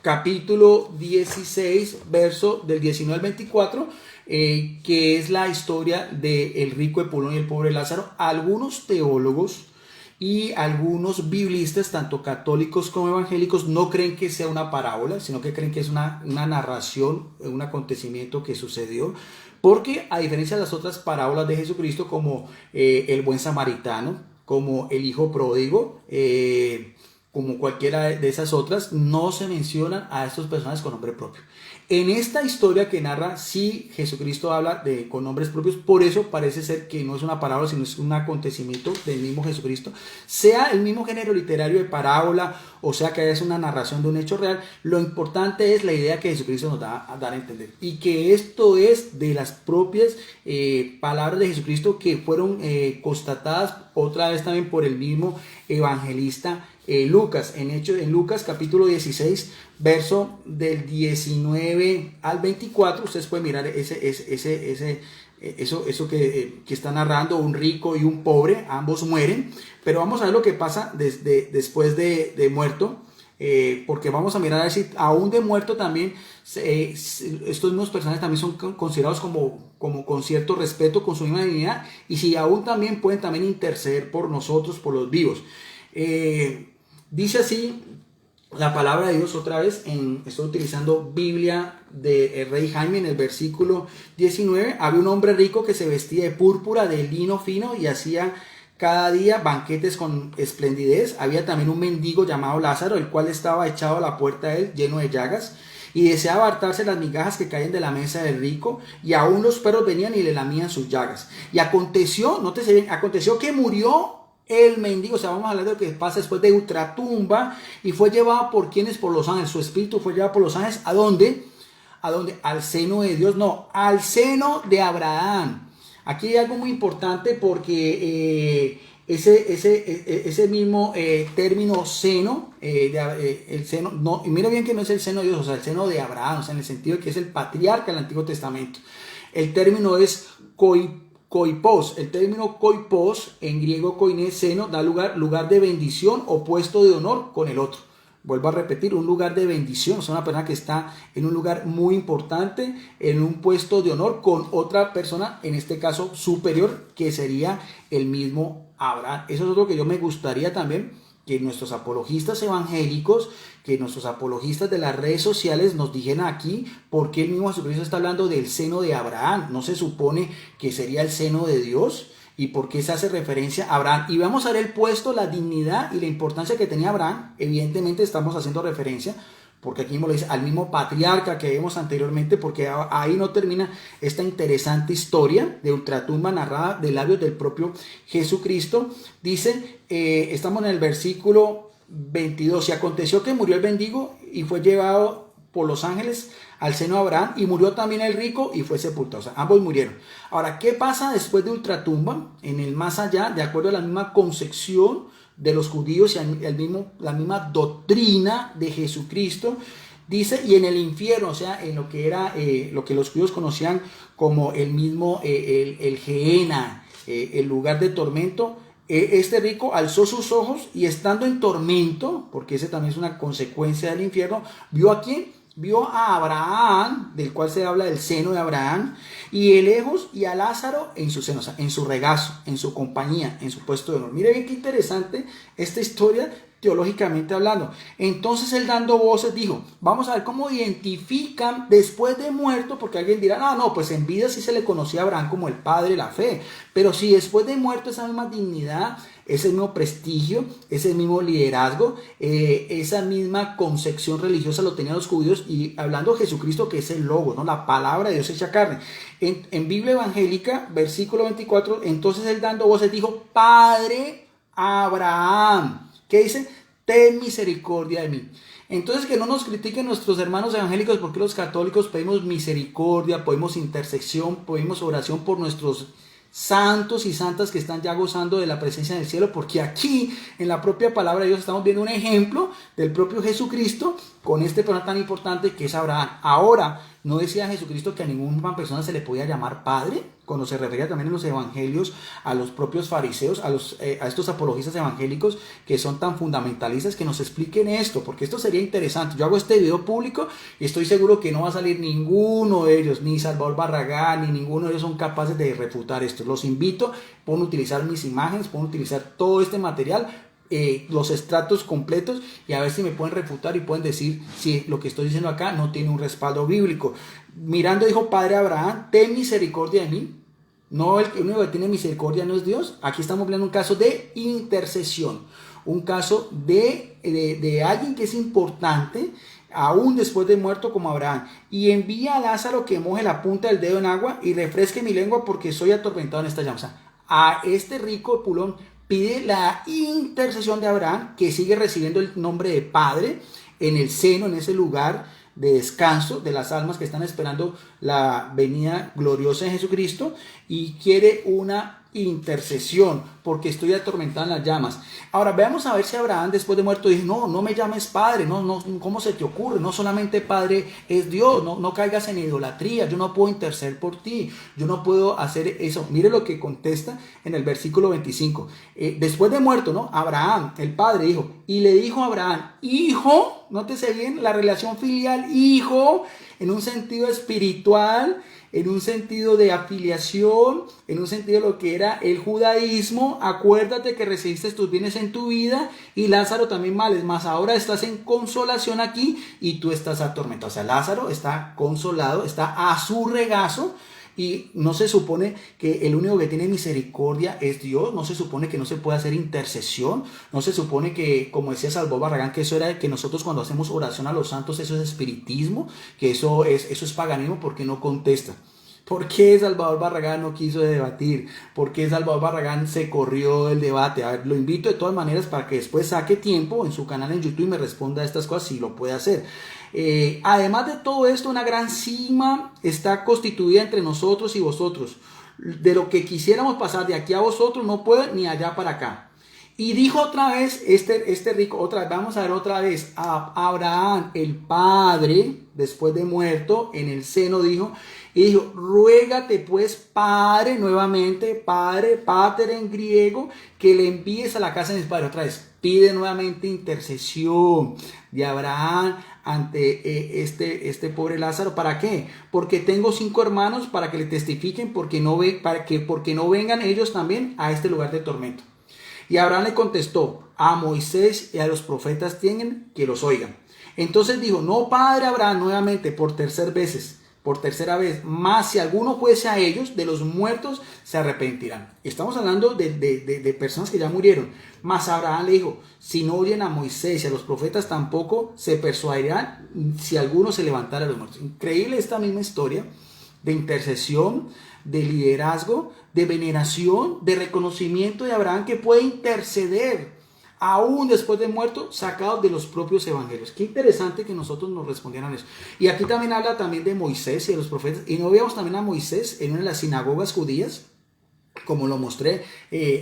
capítulo 16, verso del 19 al 24, que es la historia del rico Epulón y el pobre Lázaro. Algunos teólogos y algunos biblistas, tanto católicos como evangélicos, no creen que sea una parábola, sino que creen que es una narración, un acontecimiento que sucedió. Porque a diferencia de las otras parábolas de Jesucristo, como el buen samaritano, como el hijo pródigo, como cualquiera de esas otras, no se mencionan a estos personajes con nombre propio. En esta historia que narra, sí, Jesucristo habla con nombres propios, por eso parece ser que no es una parábola, sino es un acontecimiento del mismo Jesucristo. Sea el mismo género literario de parábola, o sea que es una narración de un hecho real, lo importante es la idea que Jesucristo nos da a dar a entender. Y que esto es de las propias palabras de Jesucristo que fueron constatadas otra vez también por el mismo evangelista Lucas. En Lucas capítulo 16, verso del 19 al 24, ustedes pueden mirar eso que está narrando un rico y un pobre, ambos mueren, pero vamos a ver lo que pasa después de muerto, porque vamos a mirar a ver si aún de muerto también estos mismos personajes también son considerados como con cierto respeto, con su misma dignidad, y si aún también pueden también interceder por nosotros, por los vivos. Dice así la palabra de Dios otra vez, estoy utilizando Biblia de Rey Jaime, en el versículo 19. Había un hombre rico que se vestía de púrpura, de lino fino, y hacía cada día banquetes con esplendidez. Había también un mendigo llamado Lázaro, el cual estaba echado a la puerta de él, lleno de llagas, y deseaba hartarse las migajas que caían de la mesa del rico, y aún los perros venían y le lamían sus llagas. Y aconteció, nótese bien, aconteció que murió el mendigo. O sea, vamos a hablar de lo que pasa después de ultratumba, y fue llevado por quienes, por los ángeles. Su espíritu fue llevado por los ángeles, ¿a dónde? ¿A dónde? Al seno de Dios, no, al seno de Abraham. Aquí hay algo muy importante, porque ese mismo término seno, el seno, no, y mira bien que no es el seno de Dios, o sea, el seno de Abraham, o sea, en el sentido de que es el patriarca del Antiguo Testamento. El término es koipos. El término koipos, en griego koine, seno, da lugar de bendición o puesto de honor con el otro. Vuelvo a repetir, un lugar de bendición, o sea, una persona que está en un lugar muy importante, en un puesto de honor con otra persona, en este caso superior, que sería el mismo Abraham. Eso es otro que yo me gustaría también que nuestros apologistas evangélicos, que nuestros apologistas de las redes sociales nos dijeran aquí por qué el mismo Jesucristo está hablando del seno de Abraham. ¿No se supone que sería el seno de Dios? ¿Y por qué se hace referencia a Abraham? Y vamos a ver el puesto, la dignidad y la importancia que tenía Abraham. Evidentemente estamos haciendo referencia, porque aquí mismo le dice al mismo patriarca que vimos anteriormente, porque ahí no termina esta interesante historia de ultratumba narrada de labios del propio Jesucristo. Dice, estamos en el versículo 22, y aconteció que murió el mendigo y fue llevado por los ángeles al seno de Abraham, y murió también el rico y fue sepultado. O sea, ambos murieron. Ahora, ¿qué pasa después de ultratumba? En el más allá, de acuerdo a la misma concepción de los judíos y la misma doctrina de Jesucristo, dice, y en el infierno, o sea, en lo que era lo que los judíos conocían como el mismo el Gehenna, el lugar de tormento, Este rico alzó sus ojos y estando en tormento, porque ese también es una consecuencia del infierno, ¿vio a quién? Vio a Abraham, del cual se habla del seno de Abraham, y lejos, y a Lázaro en su seno, o sea, en su regazo, en su compañía, en su puesto de honor. Mire bien qué interesante esta historia teológicamente hablando. Entonces él, dando voces, dijo, vamos a ver cómo identifican después de muerto, porque alguien dirá, no, pues en vida sí se le conocía a Abraham como el padre de la fe, pero si después de muerto esa misma dignidad, ese mismo prestigio, ese mismo liderazgo, esa misma concepción religiosa lo tenían los judíos, y hablando de Jesucristo, que es el Logos, ¿no? La palabra de Dios hecha carne. En Biblia evangélica, versículo 24, entonces él, dando voces, dijo, Padre Abraham. ¿Qué dice? Ten misericordia de mí. Entonces, que no nos critiquen nuestros hermanos evangélicos, porque los católicos pedimos misericordia, pedimos intercesión, pedimos oración por nuestros santos y santas que están ya gozando de la presencia del cielo, porque aquí en la propia palabra de Dios estamos viendo un ejemplo del propio Jesucristo con este personaje tan importante que es Abraham. Ahora, ¿no decía Jesucristo que a ninguna persona se le podía llamar padre? Cuando se refería también en los evangelios a los propios fariseos, a estos apologistas evangélicos que son tan fundamentalistas, que nos expliquen esto, porque esto sería interesante. Yo hago este video público y estoy seguro que no va a salir ninguno de ellos, ni Salvador Barragán, ni ninguno de ellos son capaces de refutar esto. Los invito, pueden utilizar mis imágenes, pueden utilizar todo este material, los extractos completos, y a ver si me pueden refutar y pueden decir si lo que estoy diciendo acá no tiene un respaldo bíblico. Mirando dijo, Padre Abraham, ten misericordia de mí. No, el único que tiene misericordia no es Dios. Aquí estamos viendo un caso de intercesión, un caso de alguien que es importante aún después de muerto como Abraham. Y envía a Lázaro que moje la punta del dedo en agua y refresque mi lengua, porque soy atormentado en esta llama. O sea, a este rico Pulón pide la intercesión de Abraham, que sigue recibiendo el nombre de Padre en el seno, en ese lugar de descanso de las almas que están esperando la venida gloriosa de Jesucristo, y quiere una intercesión porque estoy atormentado en las llamas. Ahora veamos a ver si Abraham después de muerto dice, no me llames padre, no, ¿cómo se te ocurre? No solamente padre es Dios, no caigas en idolatría, yo no puedo interceder por ti, yo no puedo hacer eso. Mire lo que contesta en el versículo 25. Después de muerto, ¿no? Abraham, el padre, dijo, y le dijo a Abraham, hijo, nótese bien la relación filial, hijo, en un sentido espiritual, en un sentido de afiliación, en un sentido de lo que era el judaísmo. Acuérdate que recibiste tus bienes en tu vida, y Lázaro también males, mas ahora estás en consolación aquí y tú estás atormentado. O sea, Lázaro está consolado, está a su regazo, y no se supone que el único que tiene misericordia es Dios. No se supone que no se puede hacer intercesión. No se supone que, como decía Salvador Barragán, que eso era que nosotros cuando hacemos oración a los santos, eso es espiritismo, que eso es paganismo, porque no contesta. ¿Por qué Salvador Barragán no quiso debatir? ¿Por qué Salvador Barragán se corrió del debate? A ver, lo invito de todas maneras para que después saque tiempo en su canal en YouTube y me responda a estas cosas, si lo puede hacer. Además de todo esto, una gran cima está constituida entre nosotros y vosotros. De lo que quisiéramos pasar de aquí a vosotros no puede, ni allá para acá. Y dijo otra vez este rico, otra vez, vamos a ver otra vez, a Abraham, el padre, después de muerto, en el seno dijo, y dijo, ruégate pues, padre, nuevamente, padre, pater en griego, que le envíes a la casa de mis padres. Otra vez, pide nuevamente intercesión de Abraham ante este pobre Lázaro. ¿Para qué? Porque tengo 5 hermanos, para que le testifiquen, porque no vengan ellos también a este lugar de tormento. Y Abraham le contestó, a Moisés y a los profetas tienen que los oigan. Entonces dijo, no, padre Abraham, nuevamente por tercera vez, mas si alguno fuese a ellos, de los muertos se arrepentirán. Estamos hablando de personas que ya murieron. Mas Abraham le dijo, si no oyen a Moisés y a los profetas, tampoco se persuadirán si alguno se levantara de los muertos. Increíble esta misma historia de intercesión, de liderazgo, de veneración, de reconocimiento de Abraham, que puede interceder aún después de muerto, sacados de los propios evangelios. Qué interesante que nosotros nos respondieran eso. Y aquí también habla también de Moisés y de los profetas. Y no veamos también a Moisés en una de las sinagogas judías, como lo mostré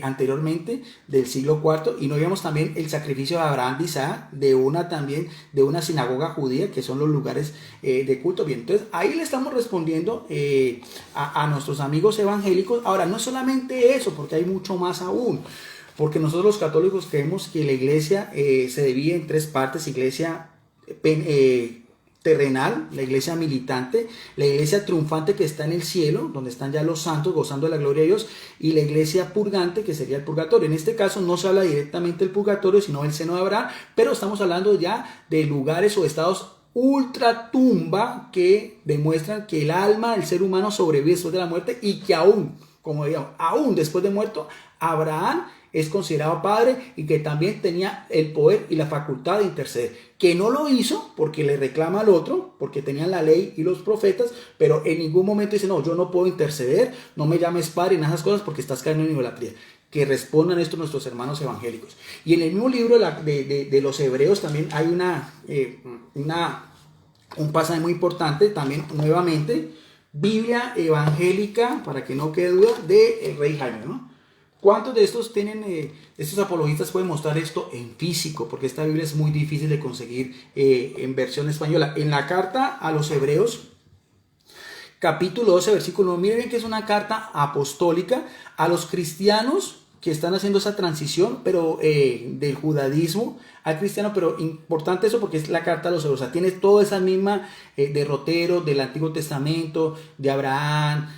anteriormente, del siglo IV, y no veamos también el sacrificio de Abraham de Isaac, de una sinagoga judía, que son los lugares de culto. Bien, entonces ahí le estamos respondiendo a nuestros amigos evangélicos. Ahora, no solamente eso, porque hay mucho más aún. porque nosotros los católicos creemos que la iglesia se divide en tres partes: iglesia terrenal, la iglesia militante, la iglesia triunfante que está en el cielo, donde están ya los santos gozando de la gloria de Dios, y la iglesia purgante, que sería el purgatorio. En este caso no se habla directamente del purgatorio, sino del seno de Abraham, pero estamos hablando ya de lugares o estados ultratumba que demuestran que el alma del ser humano sobrevive después de la muerte, y que aún, como digamos, aún después de muerto, Abraham es considerado padre, y que también tenía el poder y la facultad de interceder, que no lo hizo porque le reclama al otro, porque tenían la ley y los profetas, pero en ningún momento dice: no, yo no puedo interceder, no me llames padre, en esas cosas, porque estás cayendo en idolatría. Que respondan esto nuestros hermanos evangélicos. Y en el mismo libro de los Hebreos también hay un pasaje muy importante, también nuevamente, Biblia evangélica, para que no quede duda, del Rey Jaime, ¿no? ¿Cuántos de estos estos apologistas pueden mostrar esto en físico? Porque esta Biblia es muy difícil de conseguir en versión española. En la carta a los Hebreos, capítulo 12, versículo 1, miren bien que es una carta apostólica a los cristianos que están haciendo esa transición, pero del judaísmo al cristiano. Pero importante eso, porque es la carta a los Hebreos, o sea, tiene toda esa misma derrotero del Antiguo Testamento, de Abraham,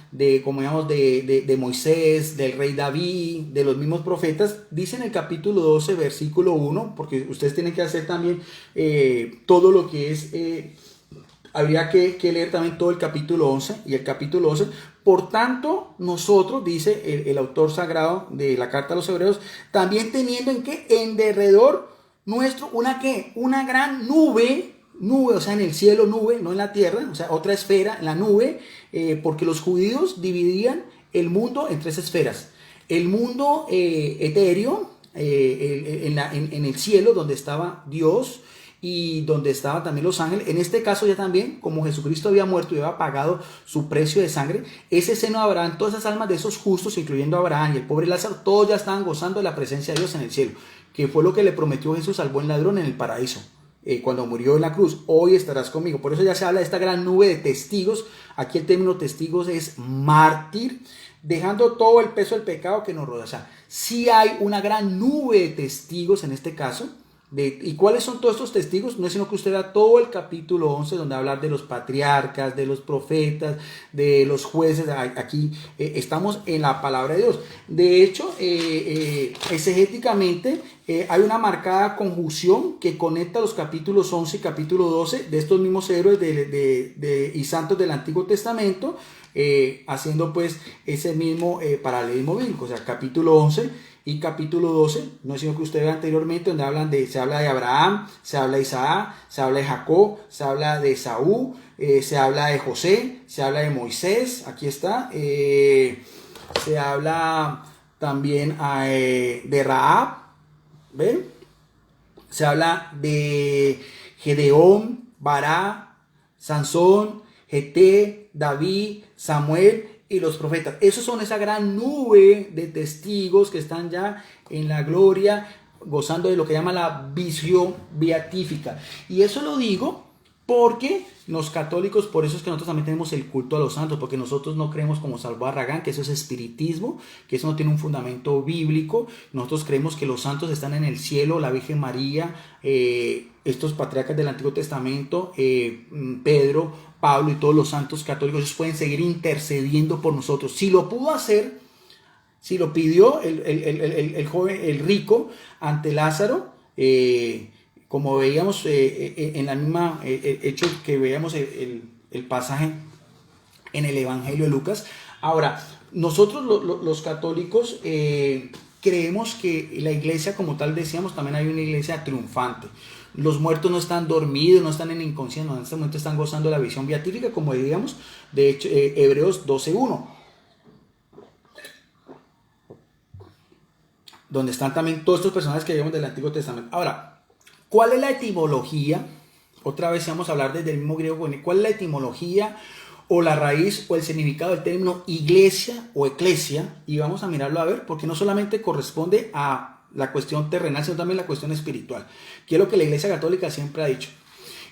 como digamos, de Moisés, del rey David, de los mismos profetas. Dice en el capítulo 12, versículo 1, porque ustedes tienen que hacer también todo lo que es... habría que leer también todo el capítulo 11 y el capítulo 12. Por tanto, nosotros, dice el autor sagrado de la carta a los Hebreos, también teniendo en derredor nuestro una gran nube, o sea, en el cielo nube, no en la tierra, o sea, otra esfera, en la nube, porque los judíos dividían el mundo en tres esferas: el mundo etéreo, en el cielo, donde estaba Dios y donde estaban también los ángeles. En este caso ya también, como Jesucristo había muerto y había pagado su precio de sangre, ese seno de Abraham, todas esas almas de esos justos, incluyendo a Abraham y el pobre Lázaro, todos ya estaban gozando de la presencia de Dios en el cielo, que fue lo que le prometió Jesús al buen ladrón en el paraíso, cuando murió en la cruz: hoy estarás conmigo. Por eso ya se habla de esta gran nube de testigos. Aquí el término testigos es mártir, dejando todo el peso del pecado que nos rodea. O sea, sí hay una gran nube de testigos en este caso. ¿Y cuáles son todos estos testigos? No es sino que usted vea todo el capítulo 11, donde hablar de los patriarcas, de los profetas, de los jueces. Aquí estamos en la palabra de Dios. De hecho, exegéticamente hay una marcada conjunción que conecta los capítulos 11 y capítulo 12 de estos mismos héroes y santos del Antiguo Testamento, haciendo pues ese mismo paralelismo bíblico. O sea, capítulo 11 y capítulo 12, no es sino que usted ve anteriormente, donde se habla de Abraham, se habla de Isaac, se habla de Jacob, se habla de Esaú, se habla de José, se habla de Moisés, aquí está, se habla también de Rahab, ¿ven? Se habla de Gedeón, Bará, Sansón, Jeté, David, Samuel y los profetas. Esos son esa gran nube de testigos que están ya en la gloria, gozando de lo que llama la visión beatífica. Y eso lo digo porque los católicos, por eso es que nosotros también tenemos el culto a los santos, porque nosotros no creemos como Salvador Barragán, que eso es espiritismo, que eso no tiene un fundamento bíblico. Nosotros creemos que los santos están en el cielo, la Virgen María, estos patriarcas del Antiguo Testamento, Pedro, Pablo y todos los santos católicos, ellos pueden seguir intercediendo por nosotros. Si lo pudo hacer, si lo pidió el joven, el rico, ante Lázaro, como veíamos en la misma hecho que veíamos el pasaje en el Evangelio de Lucas. Ahora, nosotros los católicos creemos que la iglesia, como tal decíamos, también hay una iglesia triunfante. Los muertos no están dormidos, no están en inconsciencia, no, en este momento están gozando de la visión beatífica, como diríamos, de hecho, Hebreos 12:1, donde están también todos estos personajes que vemos del Antiguo Testamento. Ahora, ¿cuál es la etimología? Otra vez vamos a hablar desde el mismo griego. ¿Cuál es la etimología o la raíz o el significado del término iglesia o eclesia? Y vamos a mirarlo a ver, porque no solamente corresponde a la cuestión terrenal, sino también la cuestión espiritual, que es lo que la Iglesia Católica siempre ha dicho.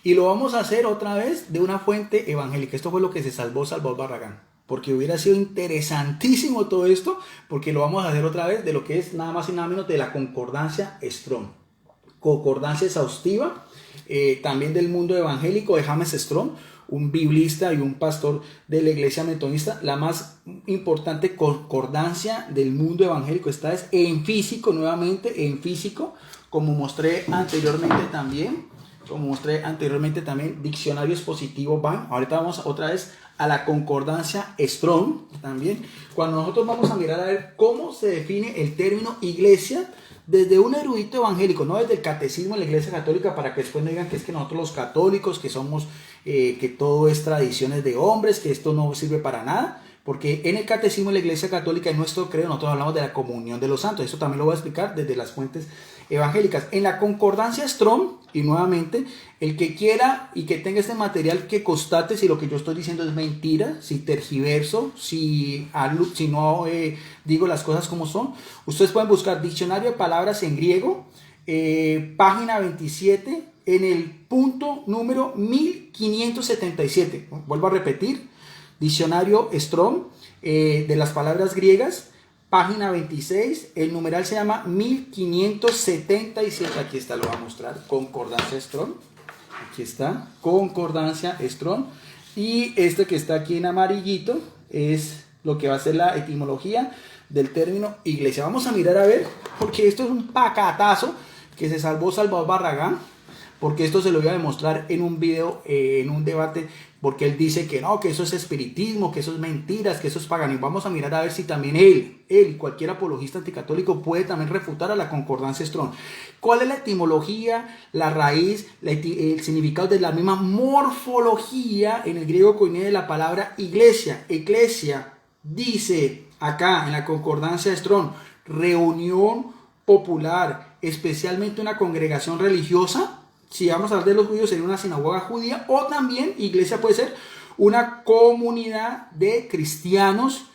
Y lo vamos a hacer otra vez de una fuente evangélica. Esto fue lo que se Salvador Barragán. porque hubiera sido interesantísimo todo esto, porque lo vamos a hacer otra vez de lo que es nada más y nada menos de la concordancia Strong. Concordancia exhaustiva, también del mundo evangélico de James Strong, un biblista y un pastor de la iglesia metodista. La más importante concordancia del mundo evangélico. Esta es en físico, nuevamente en físico, como mostré anteriormente también. Diccionario expositivo Van. Ahorita vamos otra vez a la concordancia Strong también. Cuando nosotros vamos a mirar a ver cómo se define el término iglesia desde un erudito evangélico, no desde el catecismo de la iglesia católica, para que después no digan que es que nosotros los católicos, que somos, que todo es tradiciones de hombres, que esto no sirve para nada. Porque en el catecismo de la iglesia católica, en nuestro credo, nosotros hablamos de la comunión de los santos. Eso también lo voy a explicar desde las fuentes evangélicas. En la concordancia Strong, y nuevamente, el que quiera y que tenga este material que constate si lo que yo estoy diciendo es mentira, si tergiverso, si no digo las cosas como son, ustedes pueden buscar diccionario de palabras en griego, página 27, en el punto número 1577. Vuelvo a repetir. Diccionario Strong de las palabras griegas, página 26, el numeral se llama 1577, aquí está, lo voy a mostrar, concordancia Strong, aquí está, concordancia Strong, y este que está aquí en amarillito es lo que va a ser la etimología del término iglesia. Vamos a mirar a ver, porque esto es un pacatazo que se salvó Salvador Barragán, porque esto se lo voy a demostrar en un video, en un debate, porque él dice que no, que eso es espiritismo, que eso es mentiras, que eso es paganismo. Vamos a mirar a ver si también él y cualquier apologista anticatólico puede también refutar a la concordancia Strong. ¿Cuál es la etimología, la raíz, el significado de la misma morfología en el griego koiné de la palabra iglesia? Eclesia dice acá en la concordancia Strong, reunión popular, especialmente una congregación religiosa. Si vamos a hablar de los judíos, sería una sinagoga judía, o también iglesia puede ser una comunidad de cristianos,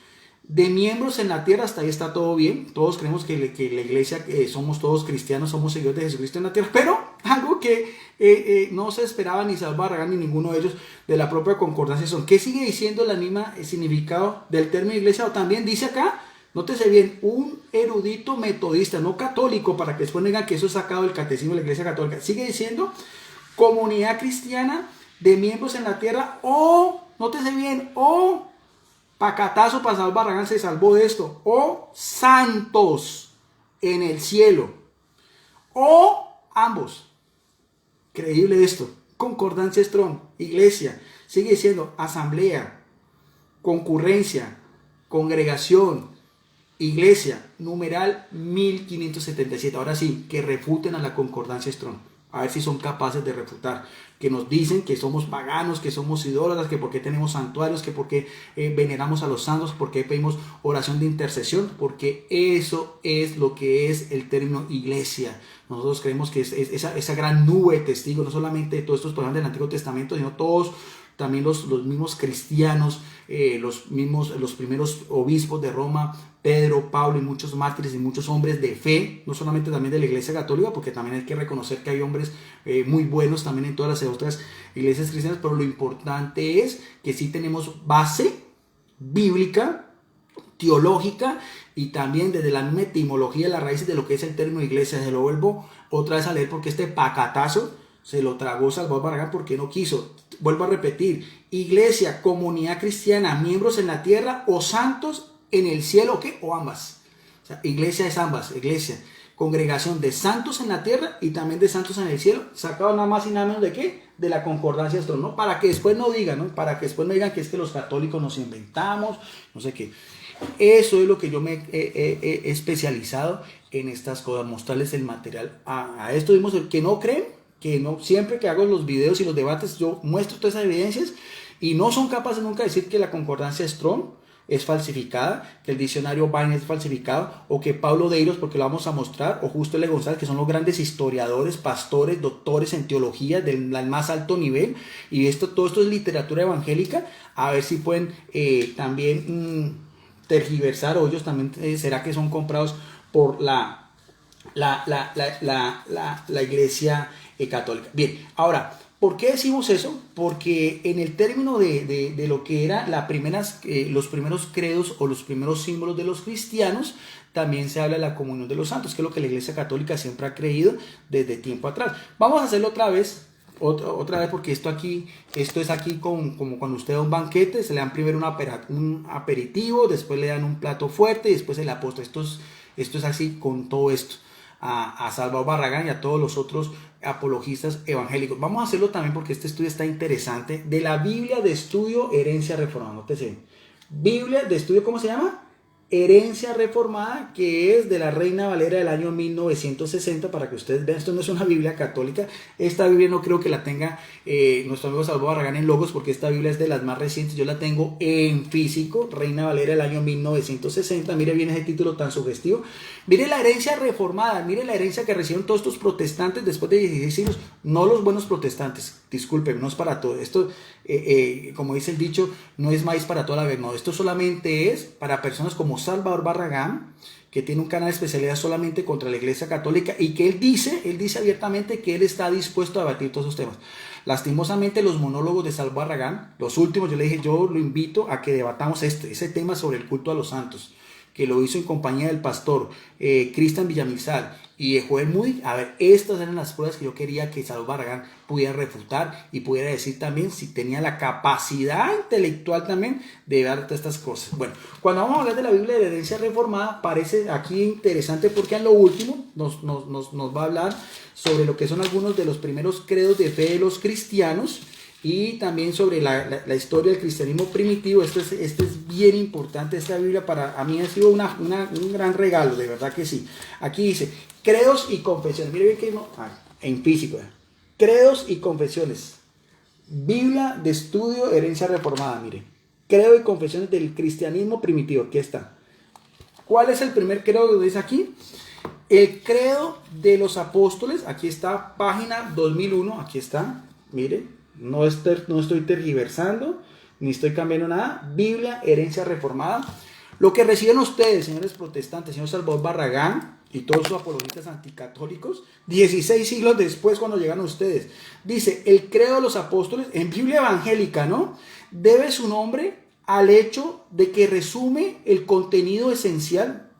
de miembros en la tierra. Hasta ahí está todo bien. Todos creemos que la iglesia somos todos cristianos, somos seguidores de Jesucristo en la tierra, pero algo que no se esperaba ni Salvador Barragán ni ninguno de ellos de la propia concordancia son, ¿qué sigue diciendo la misma significado del término iglesia? O también dice acá, nótese bien, un erudito metodista, no católico, para que después digan que eso es sacado del catecismo de la iglesia católica. Sigue diciendo comunidad cristiana de miembros en la tierra, o, nótese bien, o, pacatazo para Salvador Barragán se salvó de esto, o santos en el cielo, o ambos. Creíble esto. Concordancia Strong, iglesia, sigue diciendo asamblea, concurrencia, congregación, iglesia, numeral 1577. Ahora sí, que refuten a la concordancia Strong. A ver si son capaces de refutar. Que nos dicen que somos paganos, que somos idólatras, que por qué tenemos santuarios, que por qué veneramos a los santos, por qué pedimos oración de intercesión, porque eso es lo que es el término iglesia. Nosotros creemos que es esa gran nube de testigos, no solamente de todos estos personajes del Antiguo Testamento, sino todos, también los mismos cristianos, los primeros obispos de Roma, Pedro, Pablo y muchos mártires y muchos hombres de fe, no solamente también de la iglesia católica, porque también hay que reconocer que hay hombres muy buenos también en todas las otras iglesias cristianas, pero lo importante es que sí tenemos base bíblica, teológica, y también desde la misma etimología, las raíces de lo que es el término iglesia. Se lo vuelvo otra vez a leer porque este pacatazo se lo tragó Salvador Barragán porque no quiso. Vuelvo a repetir, iglesia, comunidad cristiana, miembros en la tierra o santos en el cielo, ¿qué? O ambas. O sea, iglesia es ambas, iglesia, congregación de santos en la tierra y también de santos en el cielo, sacado nada más y nada menos de ¿qué? De la concordancia Strong, ¿no? Para que después no digan, ¿no? Para que después no digan que es que los católicos nos inventamos, no sé qué. Eso es lo que yo me he especializado en estas cosas, mostrarles el material. A esto vimos el que no creen, que no, siempre que hago los videos y los debates yo muestro todas esas evidencias y no son capaces nunca de decir que la concordancia Strong es falsificada, que el diccionario Vine es falsificado, o que Pablo Deiros, porque lo vamos a mostrar, o Justo L. González, que son los grandes historiadores, pastores, doctores en teología del más alto nivel, y todo esto es literatura evangélica. A ver si pueden también tergiversar, o ellos también será que son comprados por la iglesia católica. Bien, ahora ¿Por qué decimos eso? Porque en el término de lo que era los primeros credos o los primeros símbolos de los cristianos, también se habla de la comunión de los santos, que es lo que la Iglesia Católica siempre ha creído desde tiempo atrás. Vamos a hacerlo otra vez porque esto es aquí como cuando usted da un banquete, se le dan primero un aperitivo, después le dan un plato fuerte y después el postre. Esto es así con todo esto. A Salvador Barragán y a todos los otros apologistas evangélicos. Vamos a hacerlo también porque este estudio está interesante. De la Biblia de Estudio Herencia Reformada. Nótese. Biblia de Estudio, ¿cómo se llama? Herencia Reformada, que es de la Reina Valera del año 1960, para que ustedes vean. Esto no es una Biblia católica. Esta Biblia no creo que la tenga nuestro amigo Salvador Barragán en Logos, porque esta Biblia es de las más recientes. Yo la tengo en físico, Reina Valera del año 1960. Mire bien ese título tan sugestivo. Mire la herencia reformada, mire la herencia que recibieron todos estos protestantes después de 16 siglos. No los buenos protestantes, disculpen, no es para todo. Esto, como dice el dicho, no es maíz para toda la vez. No, esto solamente es para personas como Salvador Barragán, que tiene un canal de especialidad solamente contra la Iglesia Católica y que él dice abiertamente que él está dispuesto a debatir todos esos temas. Lastimosamente los monólogos de Salvador Barragán, los últimos, yo le dije, yo lo invito a que debatamos ese tema sobre el culto a los santos, que lo hizo en compañía del pastor Cristian Villamizar y Joel Moody. A ver, estas eran las pruebas que yo quería que Salvador Barragán pudiera refutar y pudiera decir también si tenía la capacidad intelectual también de ver todas estas cosas. Bueno, cuando vamos a hablar de la Biblia de herencia reformada, parece aquí interesante porque en lo último nos va a hablar sobre lo que son algunos de los primeros credos de fe de los cristianos, y también sobre la historia del cristianismo primitivo. Este es bien importante. Esta Biblia para mí ha sido un gran regalo, de verdad que sí. Aquí dice, credos y confesiones. Mire bien que en físico. Credos y confesiones. Biblia de Estudio Herencia Reformada, mire. Credo y confesiones del cristianismo primitivo. Aquí está. ¿Cuál es el primer credo que dice aquí? El credo de los apóstoles. Aquí está, página 2001. Aquí está, mire. No estoy tergiversando, ni estoy cambiando nada. Biblia, herencia reformada. Lo que reciben ustedes, señores protestantes, señor Salvador Barragán y todos sus apologistas anticatólicos, 16 siglos después cuando llegan ustedes. Dice, el credo de los apóstoles, en Biblia evangélica, ¿no? Debe su nombre al hecho de que resume el contenido esencial,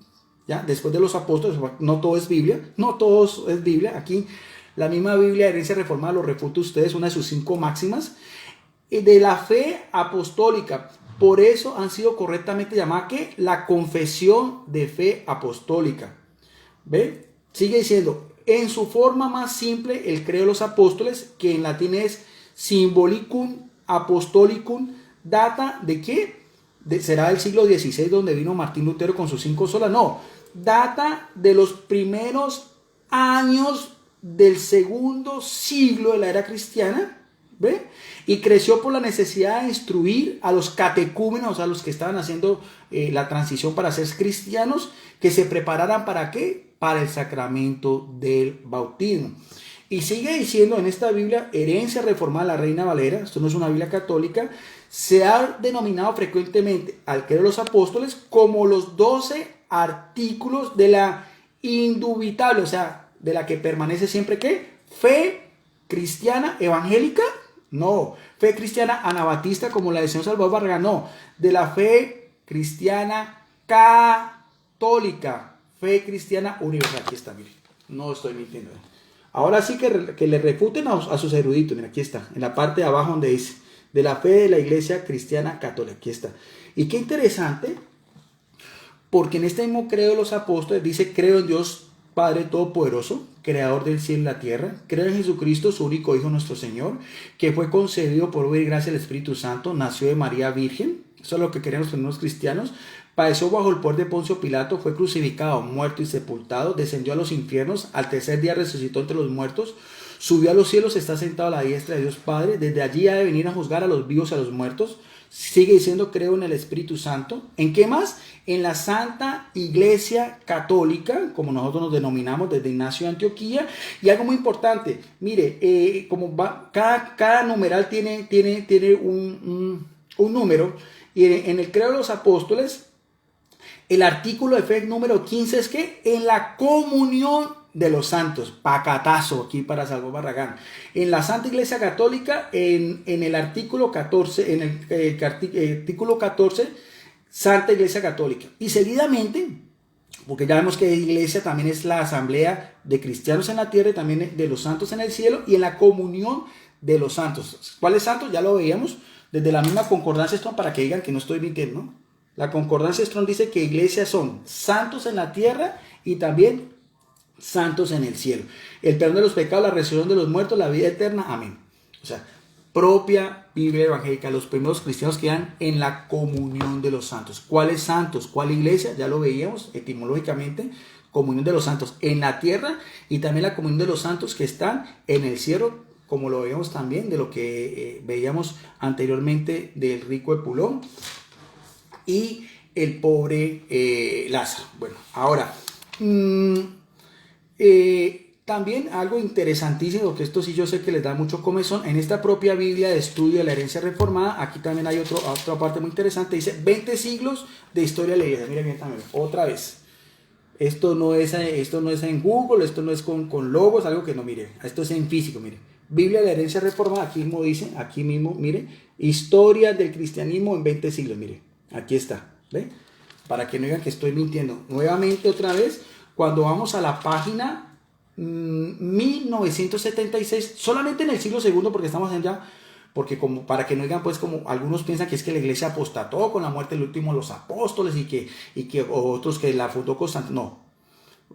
¿ya? Después de los apóstoles. No todo es Biblia, no todo es Biblia. Aquí la misma Biblia de Herencia Reformada lo refuta ustedes, una de sus 5 máximas de la fe apostólica. Por eso han sido correctamente llamadas ¿qué? La confesión de fe apostólica. ¿Ve? Sigue diciendo, en su forma más simple, el credo de los apóstoles, que en latín es Symbolicum Apostolicum, data de qué? ¿Será del siglo XVI donde vino Martín Lutero con sus 5 solas? No, data de los primeros años del segundo siglo de la era cristiana, ¿ve? Y creció por la necesidad de instruir a los catecúmenos, a los que estaban haciendo la transición para ser cristianos, que se prepararan ¿para qué? Para el sacramento del bautismo. Y sigue diciendo en esta Biblia, herencia reformada de la Reina Valera, esto no es una Biblia católica, se ha denominado frecuentemente al credo de los apóstoles como los 12 artículos de la indubitable, o sea, de la que permanece siempre ¿qué? Fe cristiana evangélica, no. Fe cristiana anabatista como la de señor Salvador Barragán, no. De la fe cristiana católica, fe cristiana universal. Aquí está, mire, no estoy mintiendo. Ahora sí que le refuten a sus eruditos. Mira, aquí está, en la parte de abajo donde dice de la fe de la Iglesia Cristiana Católica. Aquí está. Y qué interesante, porque en este mismo credo de los apóstoles dice, creo en Dios Padre Todopoderoso, creador del cielo y la tierra. Creo en Jesucristo, su único Hijo, nuestro Señor, que fue concebido por obra y gracia del Espíritu Santo, nació de María Virgen. Eso es lo que querían los primeros cristianos. Padeció bajo el poder de Poncio Pilato, fue crucificado, muerto y sepultado, descendió a los infiernos, al tercer día resucitó entre los muertos, subió a los cielos, está sentado a la diestra de Dios Padre, desde allí ha de venir a juzgar a los vivos y a los muertos. Sigue diciendo, creo en el Espíritu Santo. ¿En qué más? En la Santa Iglesia Católica, como nosotros nos denominamos desde Ignacio de Antioquía. Y algo muy importante, mire, cada numeral tiene un número, y en el credo de los apóstoles, el artículo de fe número 15 es que en la comunión de los santos, pacatazo aquí para Salvador Barragán. En la Santa Iglesia Católica, en el artículo 14, en el artículo 14, Santa Iglesia Católica. Y seguidamente, porque ya vemos que iglesia también es la asamblea de cristianos en la tierra y también de los santos en el cielo, y en la comunión de los santos. ¿Cuáles santos? Ya lo veíamos desde la misma concordancia Strong, para que digan que no estoy mintiendo, ¿no? La concordancia Strong dice que iglesias son santos en la tierra y también santos en el cielo. El perdón de los pecados, la resurrección de los muertos, la vida eterna. Amén. O sea, propia Biblia evangélica. Los primeros cristianos quedan en la comunión de los santos. ¿Cuáles santos? ¿Cuál iglesia? Ya lo veíamos etimológicamente. Comunión de los santos en la tierra y también la comunión de los santos que están en el cielo, como lo veíamos también de lo que veíamos anteriormente del rico Epulón y el pobre Lázaro. Bueno, ahora... también algo interesantísimo, que esto sí yo sé que les da mucho comezón, en esta propia Biblia de estudio de la herencia reformada, aquí también hay otra parte muy interesante, dice 20 siglos de historia de la iglesia. Miren bien también, otra vez. Esto no es en Google, esto no es con logos, algo que no, mire, esto es en físico, mire. Biblia de la herencia reformada, aquí mismo dice, aquí mismo, mire, historia del cristianismo en 20 siglos, mire, aquí está, ¿ve? Para que no digan que estoy mintiendo. Nuevamente, otra vez, cuando vamos a la página 1976, solamente en el siglo segundo, porque estamos en ya, porque como para que no digan, pues como algunos piensan que es que la iglesia apostató con la muerte del último de los apóstoles y que otros que la fundó Constantino. No,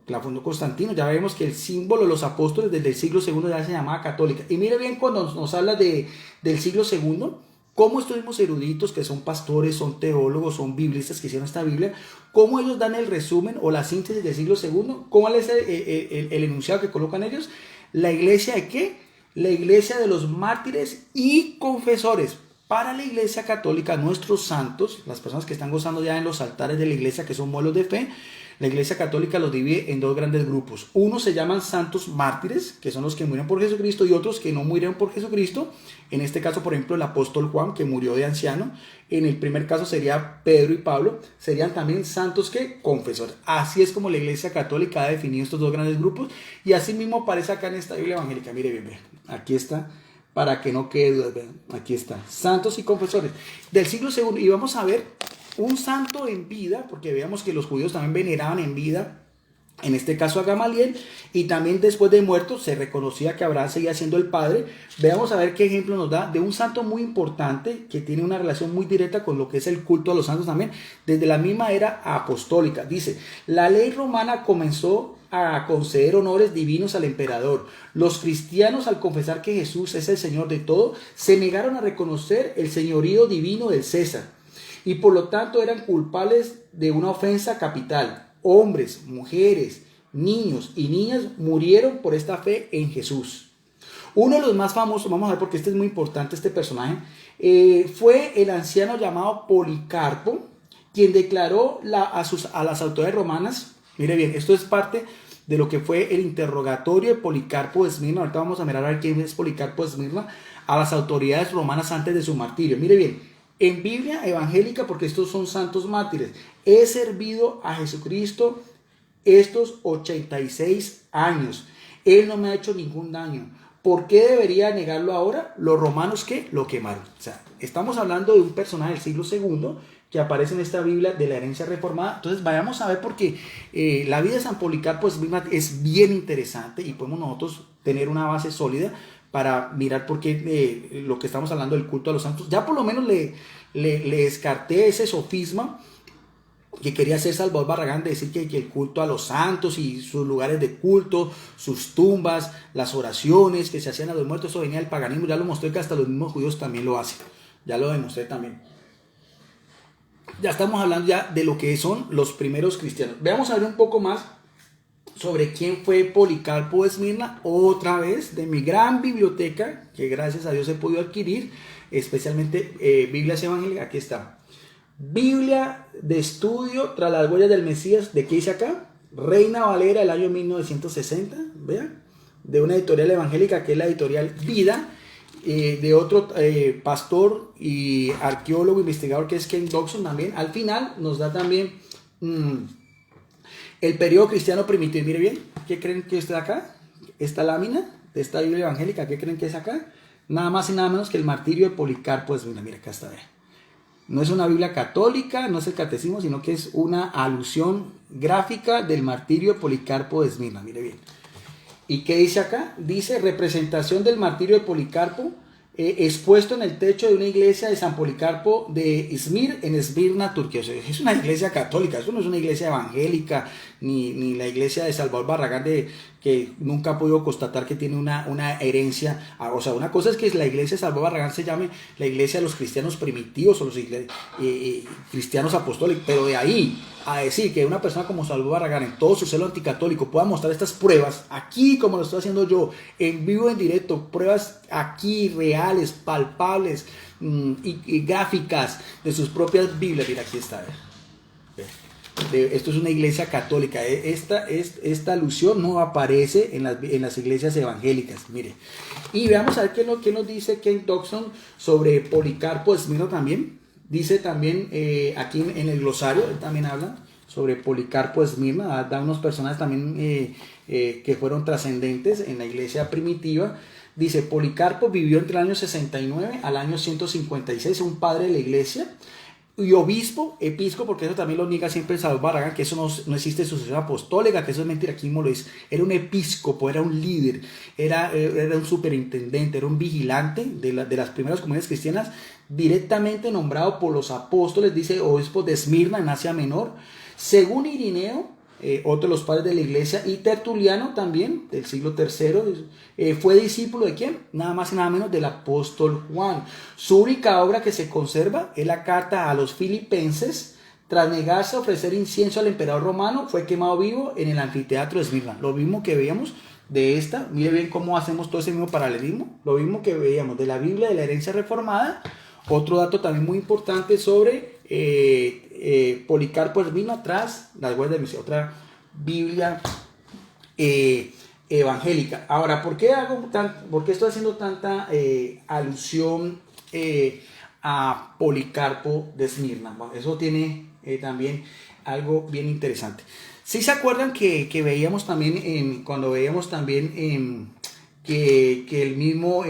la fundó Constantino. Ya vemos que el símbolo de los apóstoles desde el siglo segundo ya se llamaba católica. Y mire bien cuando nos habla del siglo segundo, cómo estos mismos eruditos que son pastores, son teólogos, son biblistas que hicieron esta Biblia, cómo ellos dan el resumen o la síntesis del siglo segundo, cómo es el enunciado que colocan ellos. ¿La iglesia de qué? La iglesia de los mártires y confesores. Para la iglesia católica, nuestros santos, las personas que están gozando ya en los altares de la iglesia, que son modelos de fe, la iglesia católica los divide en dos grandes grupos. Unos se llaman santos mártires, que son los que murieron por Jesucristo, y otros que no murieron por Jesucristo. En este caso, por ejemplo, el apóstol Juan, que murió de anciano. En el primer caso sería Pedro y Pablo. Serían también santos que confesores. Así es como la iglesia católica ha definido estos dos grandes grupos. Y así mismo aparece acá en esta Biblia evangélica. Mire bien, aquí está, para que no quede duda. Aquí está, santos y confesores del siglo segundo. Y vamos a ver un santo en vida, porque veamos que los judíos también veneraban en vida, en este caso a Gamaliel, y también después de muerto se reconocía que Abraham seguía siendo el padre. Veamos a ver qué ejemplo nos da de un santo muy importante que tiene una relación muy directa con lo que es el culto a los santos también, desde la misma era apostólica. Dice, la ley romana comenzó a conceder honores divinos al emperador. Los cristianos, al confesar que Jesús es el Señor de todo, se negaron a reconocer el señorío divino del César, y por lo tanto eran culpables de una ofensa capital. Hombres, mujeres, niños y niñas murieron por esta fe en Jesús. Uno de los más famosos, vamos a ver porque este es muy importante, este personaje, fue el anciano llamado Policarpo, quien declaró a las autoridades romanas. Mire bien, esto es parte de lo que fue el interrogatorio de Policarpo de Esmirna. Ahorita vamos a mirar a ver quién es Policarpo de Esmirna, a las autoridades romanas antes de su martirio. Mire bien, en Biblia evangélica, porque estos son santos mártires, he servido a Jesucristo estos 86 años. Él no me ha hecho ningún daño. ¿Por qué debería negarlo ahora? Los romanos, ¿qué? Lo quemaron. O sea, estamos hablando de un personaje del siglo segundo que aparece en esta Biblia de la herencia reformada. Entonces vayamos a ver, porque la vida de San Policarpo es bien interesante y podemos nosotros tener una base sólida para mirar por qué lo que estamos hablando del culto a los santos. Ya por lo menos le descarté ese sofisma que quería hacer Salvador Barragán, de decir que el culto a los santos y sus lugares de culto, sus tumbas, las oraciones que se hacían a los muertos, eso venía del paganismo. Ya lo mostré que hasta los mismos judíos también lo hacen. Ya lo demostré también. Ya estamos hablando ya de lo que son los primeros cristianos. Veamos a ver un poco más sobre quién fue Policarpo de Esmirna, otra vez de mi gran biblioteca, que gracias a Dios he podido adquirir, especialmente Biblias evangélicas. Aquí está, Biblia de estudio tras las huellas del Mesías. ¿De qué dice acá? Reina Valera, del año 1960, vean, de una editorial evangélica que es la editorial Vida, de otro pastor y arqueólogo investigador que es Ken Dodson también. Al final nos da también El periodo cristiano primitivo, mire bien, ¿qué creen que está acá? Esta lámina de esta Biblia evangélica, ¿qué creen que es acá? Nada más y nada menos que el martirio de Policarpo de Esmirna. Mira, acá está, ve. No es una Biblia católica, no es el catecismo, sino que es una alusión gráfica del martirio de Policarpo de Esmirna. Mire bien. ¿Y qué dice acá? Dice representación del martirio de Policarpo expuesto en el techo de una iglesia de San Policarpo de Izmir en Esmirna, Turquía. O sea, es una iglesia católica, eso no es una iglesia evangélica, ni la iglesia de Salvador Barragán, que nunca ha podido constatar que tiene una herencia. O sea, una cosa es que la iglesia de Salvador Barragán se llame la iglesia de los cristianos primitivos o los cristianos apostólicos, pero de ahí a decir que una persona como Salvador Barragán en todo su celo anticatólico pueda mostrar estas pruebas aquí, como lo estoy haciendo yo, en vivo, en directo, pruebas aquí reales, palpables y gráficas de sus propias Biblias. Mira, aquí está. Esto es una iglesia católica. Esta alusión no aparece en las iglesias evangélicas. Mire, y veamos a ver qué nos dice Ken Dobson sobre Policarpo de Esmirna también. Dice también aquí en el glosario, él también habla sobre Policarpo de Esmirna, da unos personajes también que fueron trascendentes en la iglesia primitiva. Dice, Policarpo vivió entre el año 69 al año 156, un padre de la iglesia, y obispo, episcopo, porque eso también lo niega siempre Salvador Barragán, que eso no existe sucesión apostólica, que eso es mentira, aquí mismo lo dice. Era un episcopo, era un líder, era un superintendente, era un vigilante de las primeras comunidades cristianas, directamente nombrado por los apóstoles, dice obispo de Esmirna en Asia Menor. Según Irineo, otro de los padres de la iglesia, y Tertuliano también, del siglo III, fue discípulo de ¿quién? Nada más y nada menos del apóstol Juan. Su única obra que se conserva es la carta a los filipenses. Tras negarse a ofrecer incienso al emperador romano, fue quemado vivo en el anfiteatro de Esmirna. Lo mismo que veíamos de esta, mire bien cómo hacemos todo ese mismo paralelismo, lo mismo que veíamos de la Biblia de la herencia reformada. Otro dato también muy importante sobre Policarpo de Esmirna tras las huellas de Mesías, otra Biblia evangélica. Ahora, ¿por qué estoy haciendo tanta alusión a Policarpo de Esmirna? Bueno, eso tiene también algo bien interesante. ¿Sí se acuerdan que veíamos también cuando veíamos también que el mismo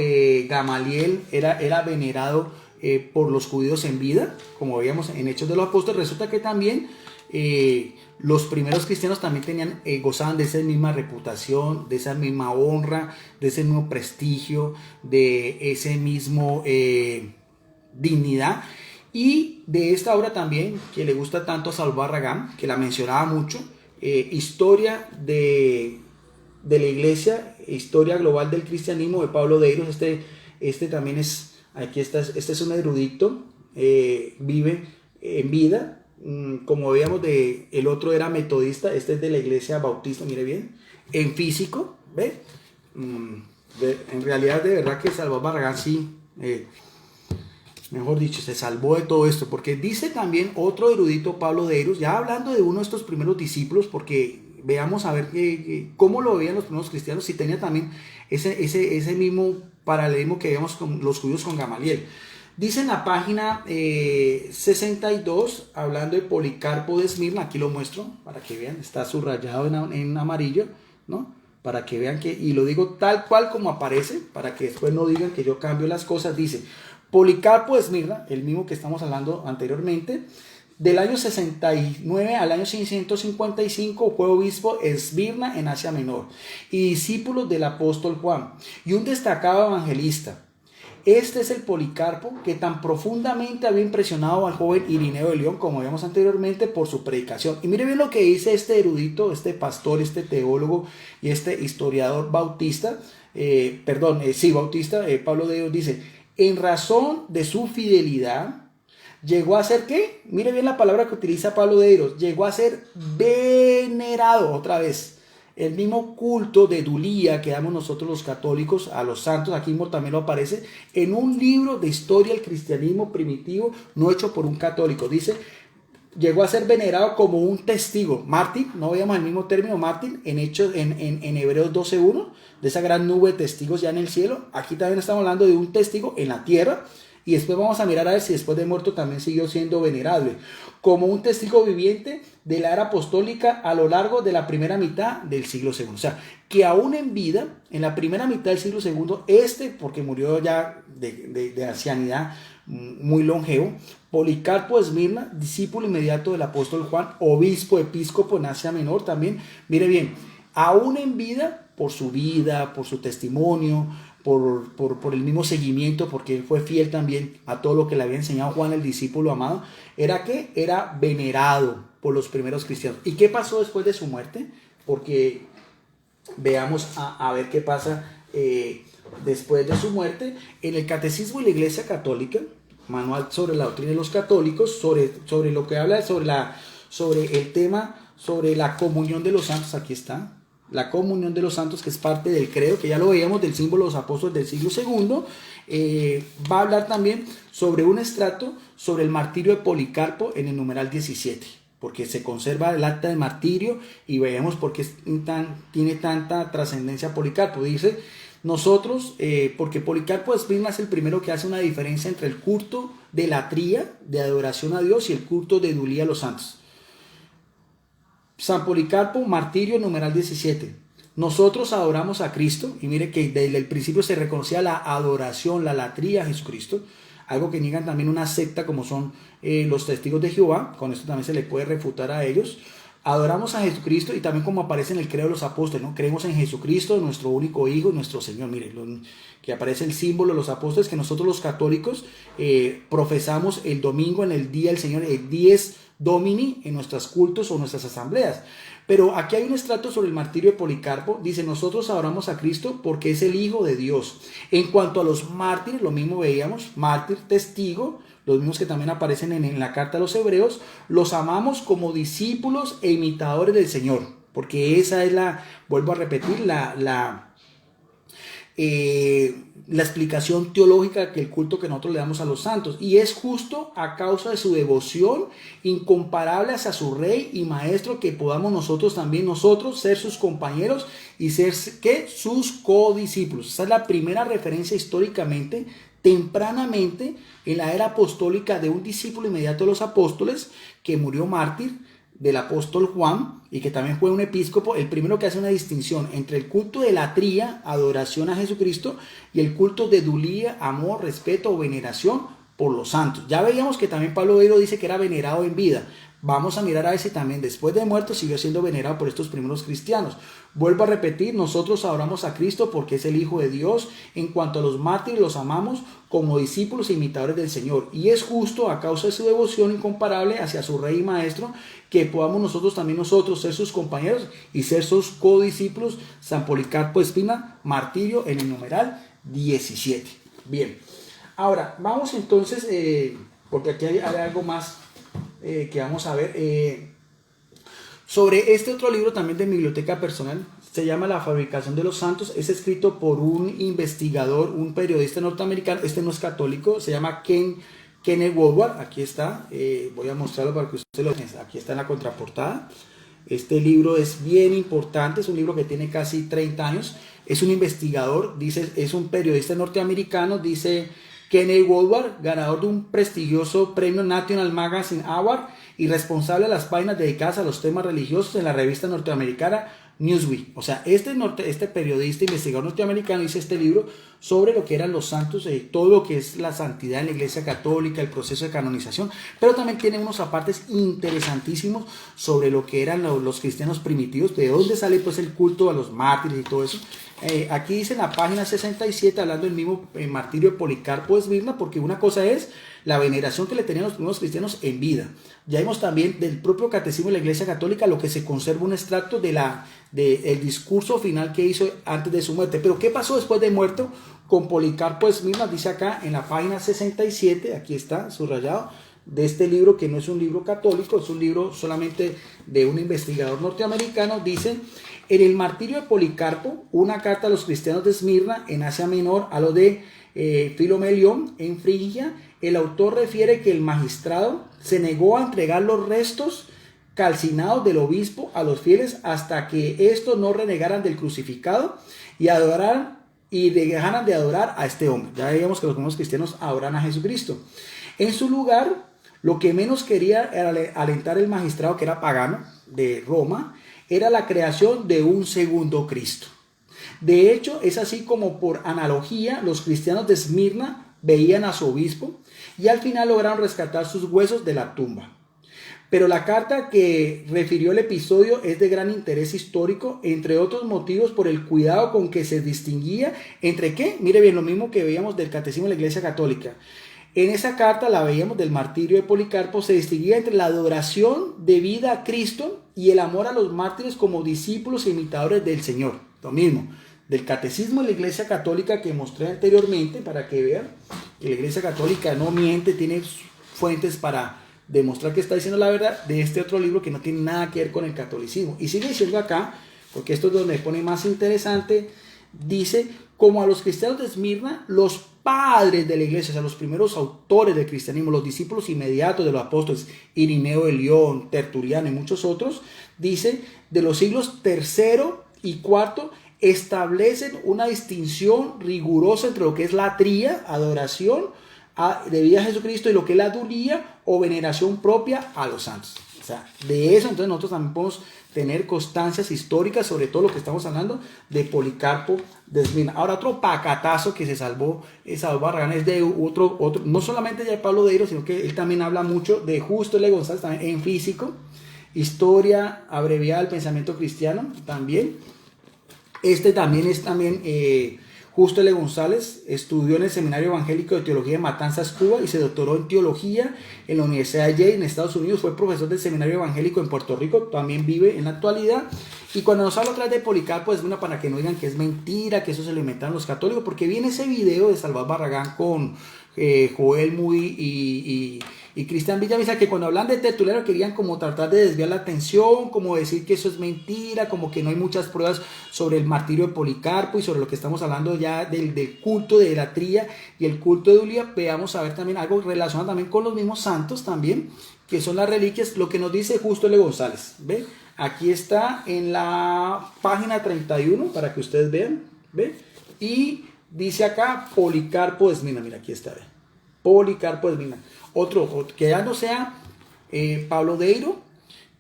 Gamaliel era venerado por los judíos en vida, como veíamos en Hechos de los Apóstoles? Resulta que también los primeros cristianos también gozaban de esa misma reputación, de esa misma honra, de ese mismo prestigio, de ese mismo dignidad. Y de esta obra también, que le gusta tanto a Salvador Barragán, que la mencionaba mucho, Historia de la Iglesia, Historia Global del Cristianismo, de Pablo de Eiros. Este también es... Aquí está, este es un erudito, vive en vida, como veíamos, el otro era metodista, este es de la iglesia bautista, mire bien, en físico, ¿ve? En realidad, de verdad que Salvador Barragán sí, mejor dicho, se salvó de todo esto, porque dice también otro erudito, Pablo de Eiros, ya hablando de uno de estos primeros discípulos, porque veamos a ver cómo lo veían los primeros cristianos, si tenía también ese mismo paralelismo que vemos con los judíos con Gamaliel. Dice en la página 62, hablando de Policarpo de Esmirna, aquí lo muestro para que vean, está subrayado en amarillo, ¿no? Para que vean y lo digo tal cual como aparece, para que después no digan que yo cambio las cosas. Dice, Policarpo de Esmirna, el mismo que estamos hablando anteriormente, del año 69 al año 655 fue obispo en Esmirna en Asia Menor y discípulo del apóstol Juan y un destacado evangelista. Este es el Policarpo que tan profundamente había impresionado al joven Irineo de León, como vimos anteriormente, por su predicación. Y mire bien lo que dice este erudito, este pastor, este teólogo y este historiador bautista, Pablo de Dios, dice, en razón de su fidelidad, llegó a ser, ¿qué? Mire bien la palabra que utiliza Pablo de Eiros, llegó a ser venerado, otra vez. El mismo culto de Dulía que damos nosotros los católicos a los santos, aquí mismo también lo aparece, en un libro de historia del cristianismo primitivo, no hecho por un católico. Dice, llegó a ser venerado como un testigo, mártir, no veíamos el mismo término mártir en Hebreos 12:1, de esa gran nube de testigos ya en el cielo. Aquí también estamos hablando de un testigo en la tierra, y después vamos a mirar a ver si después de muerto también siguió siendo venerable, como un testigo viviente de la era apostólica a lo largo de la primera mitad del siglo segundo. O sea, que aún en vida, en la primera mitad del siglo segundo, porque murió ya de ancianidad, muy longevo, Policarpo de Esmirna, discípulo inmediato del apóstol Juan, obispo, episcopo en Asia Menor también, mire bien, aún en vida, por su testimonio, por el mismo seguimiento, porque él fue fiel también a todo lo que le había enseñado Juan, el discípulo amado, era venerado por los primeros cristianos. ¿Y qué pasó después de su muerte? Porque veamos a ver qué pasa después de su muerte. En el Catecismo de la Iglesia Católica, manual sobre la doctrina de los católicos, sobre lo que habla sobre el tema, sobre la comunión de los santos, aquí está, la comunión de los santos, que es parte del credo, que ya lo veíamos, del símbolo de los apóstoles del siglo segundo. Va a hablar también sobre un extracto sobre el martirio de Policarpo en el numeral 17, porque se conserva el acta de martirio y veamos por qué tiene tanta trascendencia Policarpo. Dice, nosotros, porque Policarpo de Esmirna es el primero que hace una diferencia entre el culto de latría, de adoración a Dios, y el culto de edulía a los santos. San Policarpo, martirio, numeral 17. Nosotros adoramos a Cristo, y mire que desde el principio se reconocía la adoración, la latría a Jesucristo, algo que niegan también una secta como son los testigos de Jehová. Con esto también se le puede refutar a ellos. Adoramos a Jesucristo, y también como aparece en el credo de los apóstoles, ¿no? Creemos en Jesucristo, nuestro único Hijo, nuestro Señor. Mire, que aparece el símbolo de los apóstoles, que nosotros los católicos profesamos el domingo en el día del Señor, el Dies Domini, en nuestros cultos o nuestras asambleas. Pero aquí hay un extracto sobre el martirio de Policarpo. Dice, nosotros adoramos a Cristo porque es el Hijo de Dios. En cuanto a los mártires, lo mismo veíamos, mártir, testigo, los mismos que también aparecen en la carta a los hebreos, los amamos como discípulos e imitadores del Señor, porque esa es vuelvo a repetir, la explicación teológica que el culto que nosotros le damos a los santos, y es justo a causa de su devoción incomparable hacia su Rey y Maestro que podamos nosotros ser sus compañeros y ser sus codiscípulos. Esa es la primera referencia históricamente, tempranamente, en la era apostólica, de un discípulo inmediato de los apóstoles que murió mártir, del apóstol Juan, y que también fue un episcopo, el primero que hace una distinción entre el culto de latría, adoración a Jesucristo, y el culto de edulía, amor, respeto o veneración por los santos. Ya veíamos que también Pablo Vero dice que era venerado en vida. Vamos a mirar a ver si también después de muerto siguió siendo venerado por estos primeros cristianos. Vuelvo a repetir, nosotros adoramos a Cristo porque es el Hijo de Dios. En cuanto a los mártires, los amamos como discípulos e imitadores del Señor. Y es justo, a causa de su devoción incomparable hacia su Rey y Maestro, que podamos nosotros ser sus compañeros y ser sus codiscípulos. San Policarpo de Esmirna, martirio, en el numeral 17. Bien, ahora vamos entonces, porque aquí hay algo más que vamos a ver sobre este otro libro también de mi biblioteca personal. Se llama La fabricación de los santos. Es escrito por un investigador, un periodista norteamericano. Este no es católico, se llama Kenneth Woodward. Aquí está, voy a mostrarlo para que usted lo vea. Aquí está en la contraportada. Este libro es bien importante, es un libro que tiene casi 30 años. Es un investigador, es un periodista norteamericano, dice Kenneth Woodward, ganador de un prestigioso premio National Magazine Award y responsable de las páginas dedicadas a los temas religiosos en la revista norteamericana Newsweek. O sea, este periodista investigador norteamericano hizo este libro sobre lo que eran los santos, todo lo que es la santidad en la Iglesia Católica, el proceso de canonización, pero también tiene unos apartes interesantísimos sobre lo que eran los cristianos primitivos, de dónde sale pues el culto a los mártires y todo eso. Aquí dice en la página 67, hablando del mismo martirio de Policarpo de Esmirna, porque una cosa es la veneración que le tenían los primeros cristianos en vida. Ya vimos también del propio catecismo de la Iglesia Católica lo que se conserva un extracto del discurso final que hizo antes de su muerte. Pero ¿qué pasó después de muerto con Policarpo de Esmirna? Dice acá en la página 67, aquí está subrayado, de este libro, que no es un libro católico, es un libro solamente de un investigador norteamericano. Dice: en el martirio de Policarpo, una carta a los cristianos de Esmirna en Asia Menor, a lo de Filomelión en Frigia, el autor refiere que el magistrado se negó a entregar los restos calcinados del obispo a los fieles hasta que estos no renegaran del crucificado y adoraran y dejaran de adorar a este hombre. Ya veíamos que los primeros cristianos adoran a Jesucristo. En su lugar, lo que menos quería era alentar el magistrado, que era pagano de Roma, era la creación de un segundo Cristo. De hecho, es así como por analogía los cristianos de Esmirna veían a su obispo y al final lograron rescatar sus huesos de la tumba. Pero la carta que refirió el episodio es de gran interés histórico, entre otros motivos por el cuidado con que se distinguía entre qué. Mire bien, lo mismo que veíamos del Catecismo de la Iglesia Católica. En esa carta la veíamos del martirio de Policarpo, se distinguía entre la adoración debida a Cristo y el amor a los mártires como discípulos e imitadores del Señor. Lo mismo, del Catecismo de la Iglesia Católica que mostré anteriormente, para que vean que la Iglesia Católica no miente, tiene fuentes para demostrar que está diciendo la verdad, de este otro libro que no tiene nada que ver con el catolicismo. Y sigue diciendo acá, porque esto es donde pone más interesante, dice, como a los cristianos de Esmirna, los padres de la iglesia, o sea, los primeros autores del cristianismo, los discípulos inmediatos de los apóstoles, Irineo de León, Tertuliano y muchos otros, dice, de los siglos tercero y cuarto, establecen una distinción rigurosa entre lo que es latría, adoración debida a Jesucristo, y lo que es la dulía o veneración propia a los santos. O sea, de eso entonces nosotros también podemos tener constancias históricas sobre todo lo que estamos hablando de Policarpo de Esmirna. Ahora, otro pacatazo que se salvó Barragán es de otro, no solamente de Pablo Deiro, sino que él también habla mucho de Justo L. González, también en físico, historia abreviada del pensamiento cristiano, también. Este también es Justo L. González, estudió en el Seminario Evangélico de Teología de Matanzas, Cuba, y se doctoró en Teología en la Universidad de Yale en Estados Unidos. Fue profesor del Seminario Evangélico en Puerto Rico, también vive en la actualidad. Y cuando nos habla otra vez de Policarpo, es una para que no digan que es mentira, que eso se lo inventaron los católicos, porque viene ese video de Salvador Barragán con Joel Muy y Cristian Villamizar, que cuando hablan de Tertuliano querían como tratar de desviar la atención, como decir que eso es mentira, como que no hay muchas pruebas sobre el martirio de Policarpo y sobre lo que estamos hablando ya del culto de la tría y el culto de Dulía. Veamos a ver también algo relacionado también con los mismos santos también, que son las reliquias, lo que nos dice Justo L. González. ¿Ve? Aquí está en la página 31 para que ustedes vean. ¿Ve? Y dice acá Policarpo de Esmirna. Mira, aquí está. ¿Ve? Policarpo de Esmirna. Otro, que ya no sea Pablo Deiro,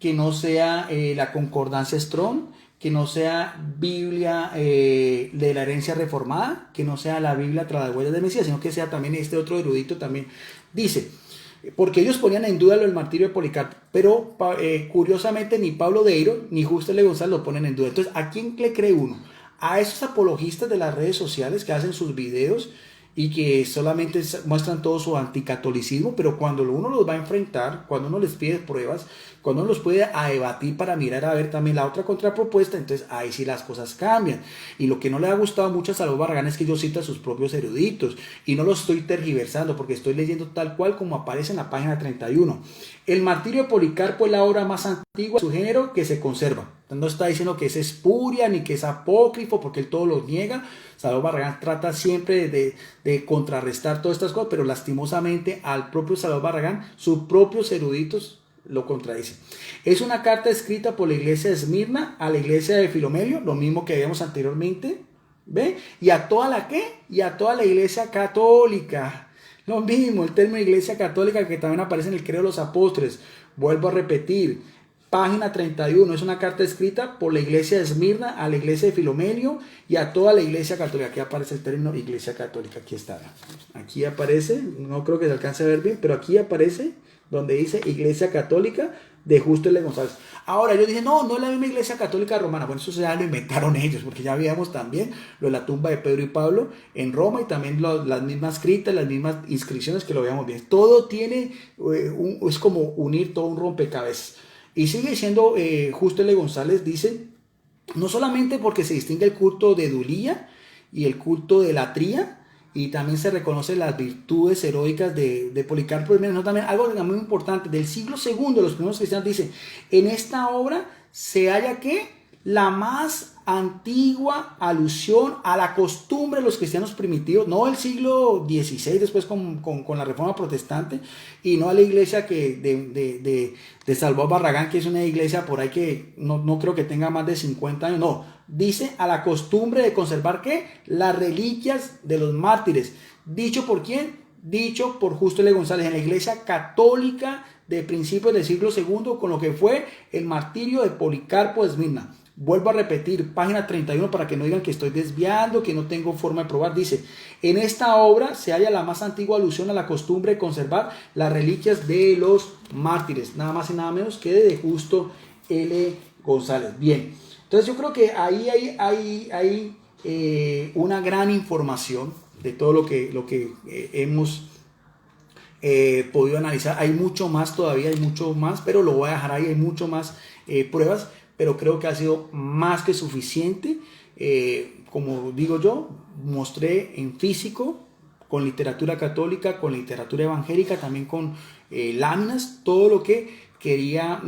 que no sea la Concordancia Strong, que no sea Biblia de la herencia reformada, que no sea la Biblia tras las huellas de Mesías, sino que sea también este otro erudito también. Dice, porque ellos ponían en duda lo del martirio de Policarpo, pero curiosamente ni Pablo Deiro ni Justo L. González lo ponen en duda. Entonces, ¿a quién le cree uno? A esos apologistas de las redes sociales que hacen sus videos y que solamente muestran todo su anticatolicismo, pero cuando uno los va a enfrentar, cuando uno les pide pruebas, cuando uno los puede a debatir para mirar a ver también la otra contrapropuesta, entonces ahí sí las cosas cambian. Y lo que no le ha gustado mucho a Salvador Barragán es que yo cito a sus propios eruditos, y no los estoy tergiversando, porque estoy leyendo tal cual como aparece en la página 31. El martirio de Policarpo es la obra más antigua de su género que se conserva. No está diciendo que es espuria ni que es apócrifo, porque él todo lo niega. Salvador Barragán trata siempre de contrarrestar todas estas cosas, pero lastimosamente al propio Salvador Barragán, sus propios eruditos lo contradicen. Es una carta escrita por la iglesia de Esmirna a la iglesia de Filomelio, lo mismo que veíamos anteriormente, ¿ve? Y a toda la ¿qué? Y a toda la iglesia católica. Lo mismo, el término iglesia católica que también aparece en el credo de los apóstoles. Vuelvo a repetir. Página 31, es una carta escrita por la iglesia de Esmirna a la iglesia de Filomelio y a toda la iglesia católica. Aquí aparece el término iglesia católica, aquí está. Aquí aparece, no creo que se alcance a ver bien, pero aquí aparece donde dice iglesia católica de Justo L. González. Ahora ellos dicen, no es la misma iglesia católica romana. Bueno, eso ya lo inventaron ellos, porque ya veíamos también lo de la tumba de Pedro y Pablo en Roma y también las mismas escritas, las mismas inscripciones que lo veíamos bien. Todo tiene, es como unir todo un rompecabezas. Y sigue diciendo Justo L. González, dice, no solamente porque se distingue el culto de Dulía y el culto de la tría, y también se reconocen las virtudes heroicas de Policarpo, sino también algo muy importante, del siglo II, los primeros cristianos dicen, en esta obra se halla que la más antigua alusión a la costumbre de los cristianos primitivos, no el siglo XVI después con la reforma protestante, y no a la iglesia que de Salvador Barragán, que es una iglesia por ahí que no creo que tenga más de 50 años, no, Dice a la costumbre de conservar ¿qué? Las reliquias de los mártires. ¿Dicho por quién? Dicho por Justo L. González en la Iglesia Católica de principios del siglo II, con lo que fue el martirio de Policarpo de Esmirna. Vuelvo a repetir, página 31, para que no digan que estoy desviando, que no tengo forma de probar. Dice, en esta obra se halla la más antigua alusión a la costumbre de conservar las reliquias de los mártires, nada más y nada menos que de Justo L. González. Bien, entonces yo creo que ahí hay una gran información de todo lo que hemos podido analizar. Hay mucho más todavía, hay mucho más, pero lo voy a dejar ahí, hay mucho más pruebas, pero creo que ha sido más que suficiente. Como digo yo, mostré en físico, con literatura católica, con literatura evangélica, también con láminas, todo lo que quería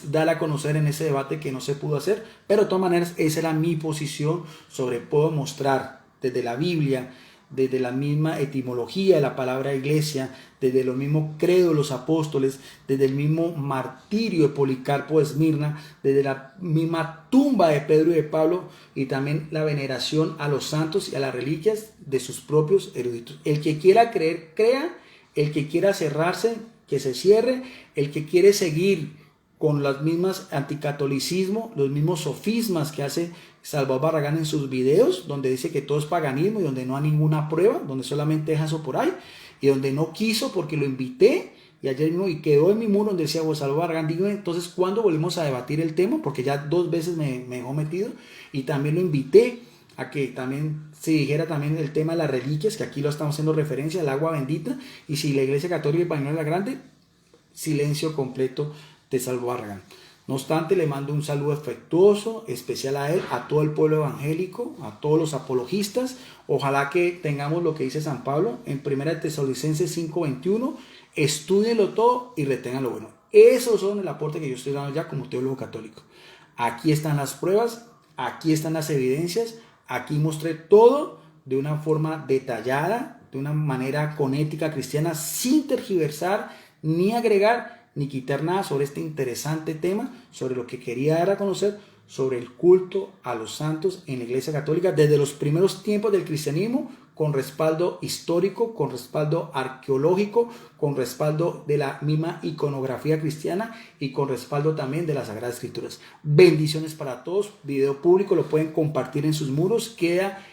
dar a conocer en ese debate que no se pudo hacer, pero de todas maneras esa era mi posición sobre, puedo mostrar desde la Biblia, desde la misma etimología de la palabra iglesia, desde lo mismo credo de los apóstoles, desde el mismo martirio de Policarpo de Esmirna, desde la misma tumba de Pedro y de Pablo, y también la veneración a los santos y a las reliquias de sus propios eruditos. El que quiera creer, crea; el que quiera cerrarse, que se cierre; el que quiere seguir con las mismas anticatolicismo, los mismos sofismas que hace Salvador Barragán en sus videos, donde dice que todo es paganismo y donde no hay ninguna prueba, donde solamente deja eso por ahí, y donde no quiso porque lo invité, y ayer mismo y quedó en mi muro donde decía, pues Salvador Barragán, dígame entonces cuándo volvemos a debatir el tema, porque ya 2 veces me dejó metido, y también lo invité a que también se dijera también el tema de las reliquias, que aquí lo estamos haciendo referencia al agua bendita, y si la Iglesia Católica y Pañuela Grande, silencio completo de Salvador Barragán. No obstante, le mando un saludo afectuoso, especial a él, a todo el pueblo evangélico, a todos los apologistas. Ojalá que tengamos lo que dice San Pablo en 1 Tesalonicenses 5:21, estúdienlo todo y retengan lo bueno. Esos son el aporte que yo estoy dando ya como teólogo católico. Aquí están las pruebas, aquí están las evidencias, aquí mostré todo de una forma detallada, de una manera con ética cristiana, sin tergiversar ni agregar ni quitar nada sobre este interesante tema, sobre lo que quería dar a conocer sobre el culto a los santos en la Iglesia Católica desde los primeros tiempos del cristianismo, con respaldo histórico, con respaldo arqueológico, con respaldo de la misma iconografía cristiana y con respaldo también de las Sagradas Escrituras. Bendiciones para todos. Video público, lo pueden compartir en sus muros. Queda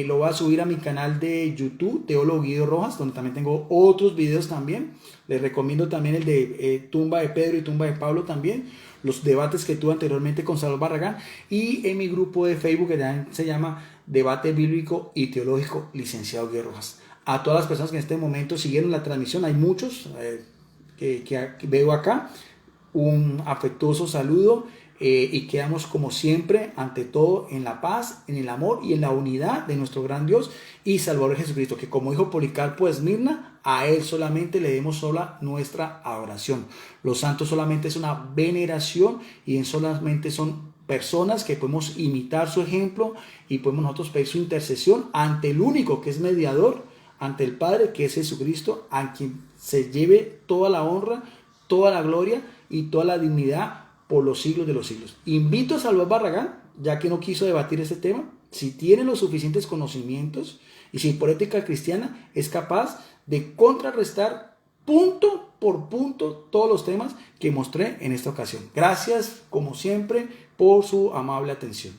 lo voy a subir a mi canal de YouTube, Teólogo Guido Rojas, donde también tengo otros videos también. Les recomiendo también el de tumba de Pedro y tumba de Pablo también, los debates que tuve anteriormente con Salvador Barragán, y en mi grupo de Facebook que también se llama Debate Bíblico y Teológico Licenciado Guido Rojas. A todas las personas que en este momento siguieron la transmisión, hay muchos que veo acá, un afectuoso saludo. Y quedamos como siempre, ante todo, en la paz, en el amor y en la unidad de nuestro gran Dios y Salvador Jesucristo, que como dijo Policarpo de Esmirna, a Él solamente le demos sola nuestra adoración. Los santos solamente es una veneración y solamente son personas que podemos imitar su ejemplo y podemos nosotros pedir su intercesión ante el único que es mediador, ante el Padre, que es Jesucristo, a quien se lleve toda la honra, toda la gloria y toda la dignidad por los siglos de los siglos. Invito a Salvador Barragán, ya que no quiso debatir este tema, si tiene los suficientes conocimientos y si por ética cristiana es capaz de contrarrestar punto por punto todos los temas que mostré en esta ocasión. Gracias, como siempre, por su amable atención.